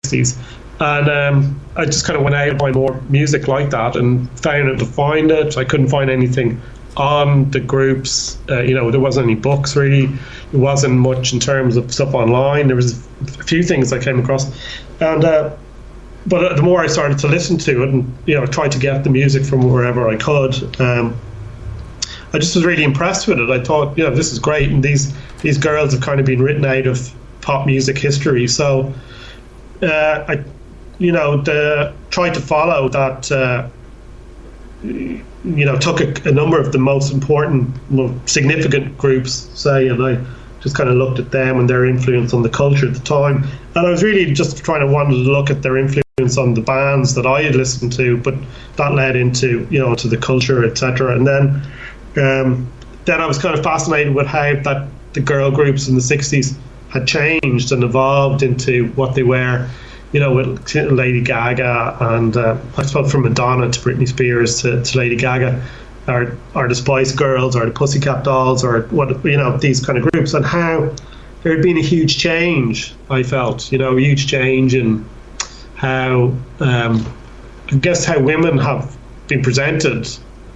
[SPEAKER 3] 60s. And I just kind of went out and find more music like that, and found it to find it. I couldn't find anything on the groups. There wasn't any books really. There wasn't much in terms of stuff online. There was a few things I came across, and but the more I started to listen to it, and try to get the music from wherever I could, I just was really impressed with it. I thought, this is great, and these girls have kind of been written out of pop music history. So I tried to follow that. Took a number of the most important, significant groups, say, and I just kind of looked at them and their influence on the culture at the time. And I was really just wanted to look at their influence on the bands that I had listened to, but that led into, to the culture, etc. And then I was kind of fascinated with how that the girl groups in the 60s had changed and evolved into what they were, with Lady Gaga and I suppose from Madonna to Britney Spears to Lady Gaga, or the Spice Girls or the Pussycat Dolls, or what, these kind of groups, and how there had been a huge change. I felt, a huge change in how, I guess, how women have been presented,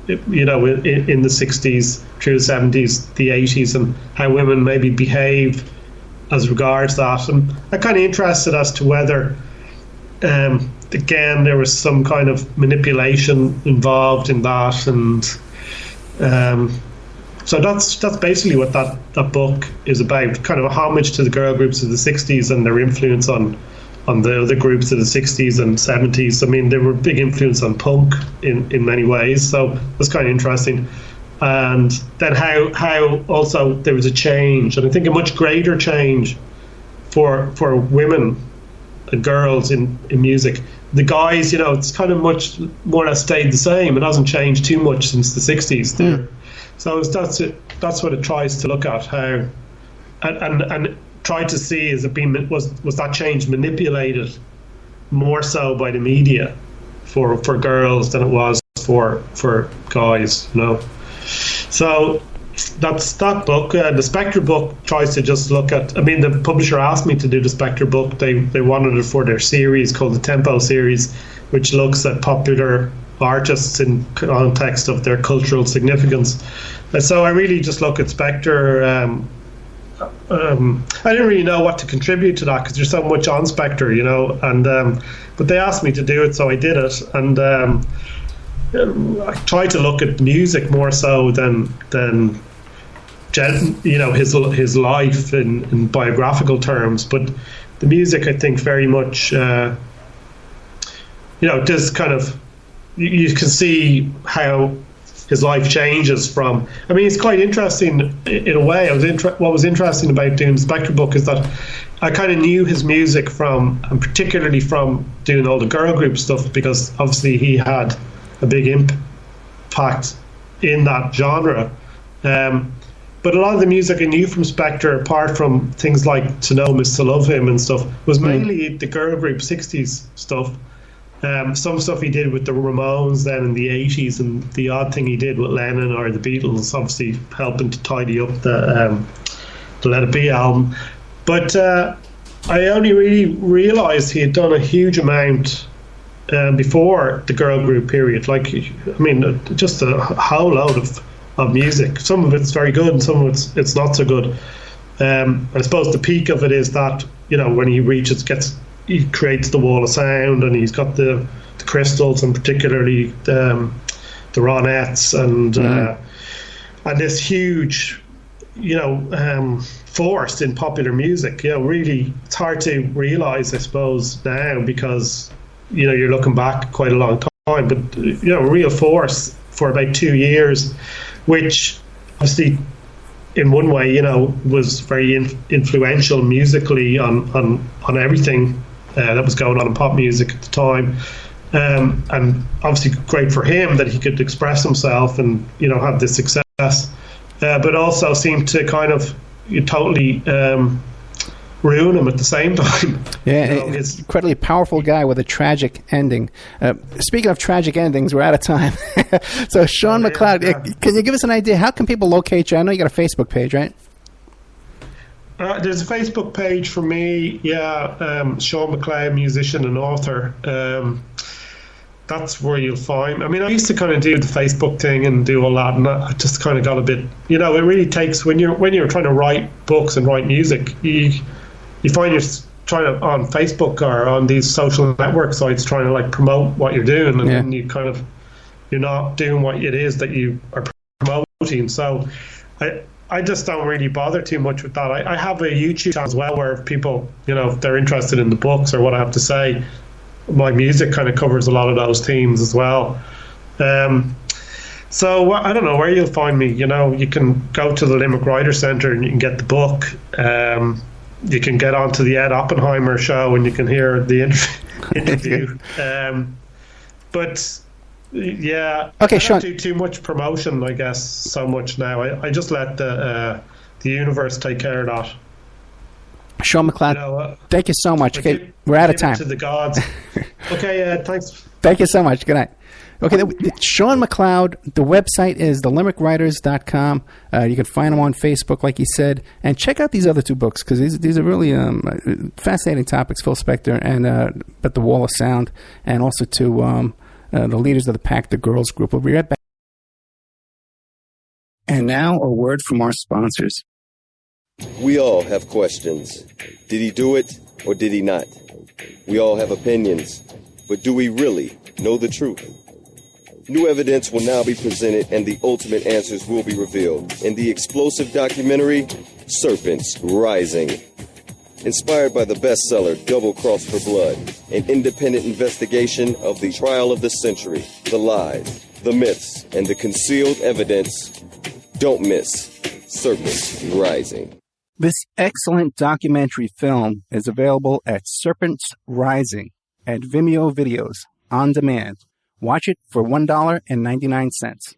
[SPEAKER 3] in the 60s through the 70s, the 80s, and how women maybe behave as regards that. And I'm kind of interested as to whether, again, there was some kind of manipulation involved in that, and so that's basically what that book is about. Kind of a homage to the girl groups of the 60s and their influence on the other groups of the 60s and 70s. I mean, they were a big influence on punk in many ways, so that's kind of interesting. And then how also there was a change, and I think a much greater change for women and girls in music. The guys, it's kind of much more or less stayed the same. It hasn't changed too much since the 60s. So that's what it tries to look at, how and try to see, is it was that change manipulated more so by the media for girls than it was for guys, So that's that book. The Spectre book tries to just look at, I mean, the publisher asked me to do the Spectre book. They wanted it for their series called the Tempo series, which looks at popular artists in context of their cultural significance. So I really just look at Spectre. I didn't really know what to contribute to that because there's so much on Spectre, and but they asked me to do it, so I did it. And I try to look at music more so than his life in biographical terms, but the music, I think, very much does kind of, you can see how his life changes from. I mean, it's quite interesting in a way. What was interesting about doing the Spectre book is that I kind of knew his music from, and particularly from doing all the girl group stuff, because obviously he had a big impact in that genre. But a lot of the music I knew from Spectre, apart from things like To Know Him Is to Love Him and stuff, was mainly the girl group 60s stuff. Some stuff he did with the Ramones then in the 80s, and the odd thing he did with Lennon or the Beatles, obviously helping to tidy up the Let It Be album. But I only really realised he had done a huge amount before the girl group period. Like, I mean, just a whole load of music. Some of it's very good and some of it's not so good. I suppose the peak of it is that, when he he creates the wall of sound, and he's got the crystals, and particularly the Ronettes, and this huge, force in popular music. Really, it's hard to realise, I suppose, now, because you're looking back quite a long time, but a real force for about 2 years, which obviously in one way was very influential musically on everything that was going on in pop music at the time, and obviously great for him that he could express himself and have this success, but also seemed to kind of totally ruin him at the same time.
[SPEAKER 2] Yeah, he's an incredibly powerful guy with a tragic ending. Speaking of tragic endings, we're out of time. So Sean MacLeod, can you give us an idea? How can people locate you? I know you got a Facebook page, right?
[SPEAKER 3] There's a Facebook page for me, Sean MacLeod, musician and author. That's where you'll find. I mean, I used to kind of do the Facebook thing and do all that, and I just kind of got a bit. It really takes, when you're trying to write books and write music, you find you're trying to, on Facebook or on these social network sites, trying to like promote what you're doing, and then you're not doing what it is that you are promoting. So I just don't really bother too much with that. I have a YouTube channel as well where people, if they're interested in the books or what I have to say, my music kind of covers a lot of those themes as well. So I don't know where you'll find me. You know, you can go to the Limerick Writer Centre and you can get the book. You can get onto the Ed Oppenheimer show and you can hear the interview. But yeah,
[SPEAKER 2] okay,
[SPEAKER 3] I
[SPEAKER 2] Sean.
[SPEAKER 3] don't do too much promotion, I guess, so much now. I just let the universe take care of that.
[SPEAKER 2] Sean MacLeod, thank you so much. Okay, we're out of time.
[SPEAKER 3] To the gods. Okay, thanks.
[SPEAKER 2] Thank you so much. Good night. Okay, Sean MacLeod, the website is thelimerikwriters.com. You can find him on Facebook, like he said. And check out these other two books, because these are really fascinating topics, Phil Spector and But the Wall of Sound, and also to the Leaders of the Pack, the Girls Group. We'll be right back. And now a word from our sponsors.
[SPEAKER 6] We all have questions. Did he do it or did he not? We all have opinions, but do we really know the truth? New evidence will now be presented and the ultimate answers will be revealed in the explosive documentary, Serpents Rising. Inspired by the bestseller Double Cross for Blood, an independent investigation of the trial of the century, the lies, the myths, and the concealed evidence. Don't miss Serpents Rising.
[SPEAKER 2] This excellent documentary film is available at Serpents Rising at Vimeo Videos on demand. Watch it for $1.99.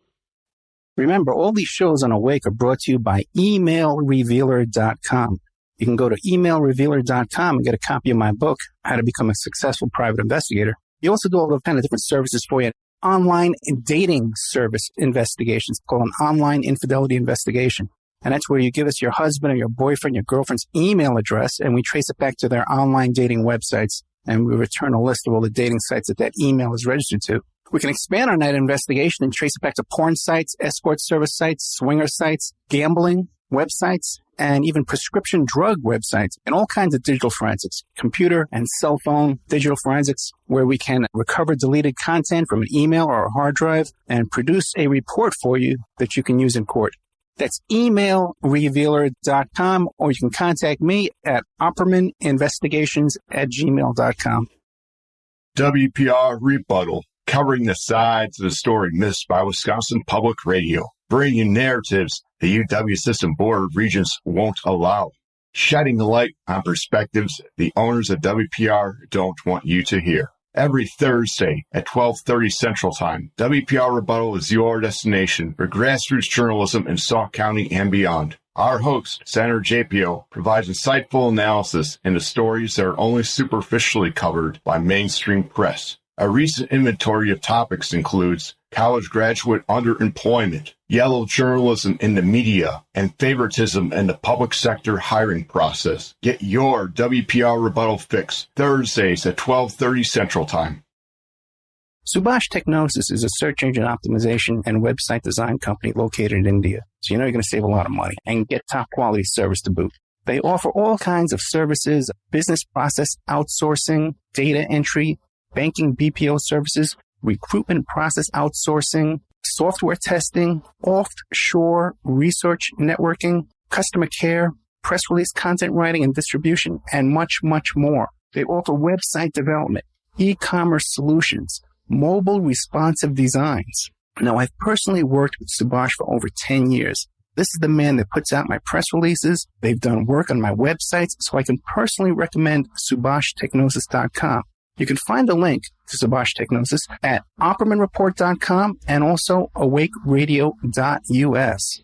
[SPEAKER 2] Remember, all these shows on Awake are brought to you by emailrevealer.com. You can go to emailrevealer.com and get a copy of my book, How to Become a Successful Private Investigator. You also do all the kind of different services for you. Online dating service investigations called an online infidelity investigation. And that's where you give us your husband or your boyfriend, your girlfriend's email address, and we trace it back to their online dating websites, and we return a list of all the dating sites that email is registered to. We can expand on that investigation and trace it back to porn sites, escort service sites, swinger sites, gambling websites, and even prescription drug websites, and all kinds of digital forensics, computer and cell phone digital forensics, where we can recover deleted content from an email or a hard drive and produce a report for you that you can use in court. That's emailrevealer.com, or you can contact me at oppermaninvestigations@gmail.com.
[SPEAKER 5] WPR Rebuttal, covering the sides of the story missed by Wisconsin Public Radio, bringing narratives the UW System Board of Regents won't allow, shedding light on perspectives the owners of WPR don't want you to hear. Every Thursday at 12:30 Central Time, WPR Rebuttal is your destination for grassroots journalism in Sauk County and beyond. Our host, Senator JPO, provides insightful analysis into stories that are only superficially covered by mainstream press. A recent inventory of topics includes college graduate underemployment, yellow journalism in the media, and favoritism in the public sector hiring process. Get your WPR Rebuttal fix Thursdays at 12:30 Central Time.
[SPEAKER 2] Subhash Technosis is a search engine optimization and website design company located in India. So you know you're going to save a lot of money and get top quality service to boot. They offer all kinds of services, business process outsourcing, data entry, banking BPO services, recruitment process outsourcing, software testing, offshore research networking, customer care, press release content writing and distribution, and much, much more. They offer website development, e-commerce solutions, mobile responsive designs. Now, I've personally worked with Subhash for over 10 years. This is the man that puts out my press releases. They've done work on my websites, so I can personally recommend SubhashTechnosis.com. You can find a link to Subhash Technosis at OppermanReport.com and also awakeradio.us.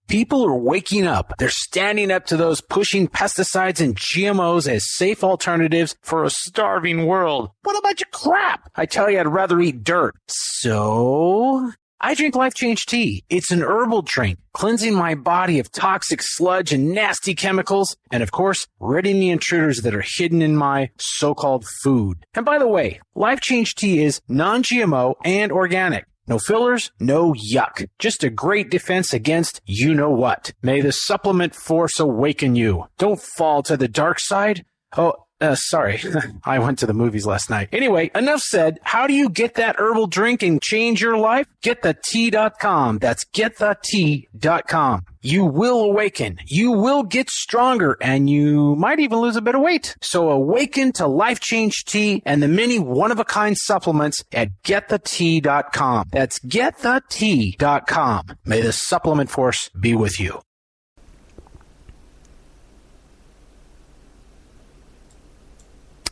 [SPEAKER 4] People are waking up. They're standing up to those pushing pesticides and GMOs as safe alternatives for a starving world. What a bunch of crap! I tell you, I'd rather eat dirt. So I drink Life Change Tea. It's an herbal drink, cleansing my body of toxic sludge and nasty chemicals, and of course, ridding the intruders that are hidden in my so-called food. And by the way, Life Change Tea is non-GMO and organic. No fillers, no yuck. Just a great defense against you-know-what. May the supplement force awaken you. Don't fall to the dark side. Oh, Sorry, I went to the movies last night. Anyway, enough said. How do you get that herbal drink and change your life? GetTheTea.com. That's GetTheTea.com. You will awaken. You will get stronger, and you might even lose a bit of weight. So awaken to Life Change Tea and the many one-of-a-kind supplements at GetTheTea.com. That's GetTheTea.com. May the supplement force be with you.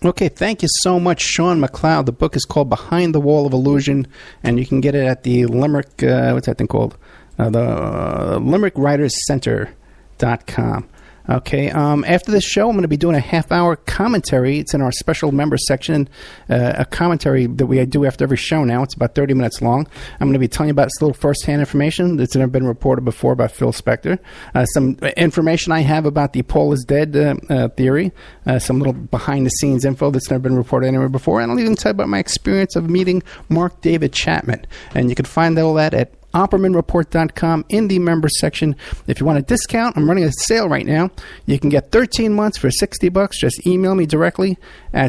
[SPEAKER 2] Okay, thank you so much, Sean MacLeod. The book is called Behind the Wall of Illusion, and you can get it at the Limerick, what's that thing called? The LimerickWritersCenter.com. Okay, after this show, I'm going to be doing a half-hour commentary. It's in our special members section, a commentary that we do after every show now. It's about 30 minutes long. I'm going to be telling you about some little first-hand information that's never been reported before about Phil Spector, some information I have about the Paul is dead theory, some little behind-the-scenes info that's never been reported anywhere before, and I'll even tell you about my experience of meeting Mark David Chapman. And you can find all that at OppermanReport.com in the members section. If you want a discount, I'm running a sale right now. You can get 13 months for $60. Just email me directly at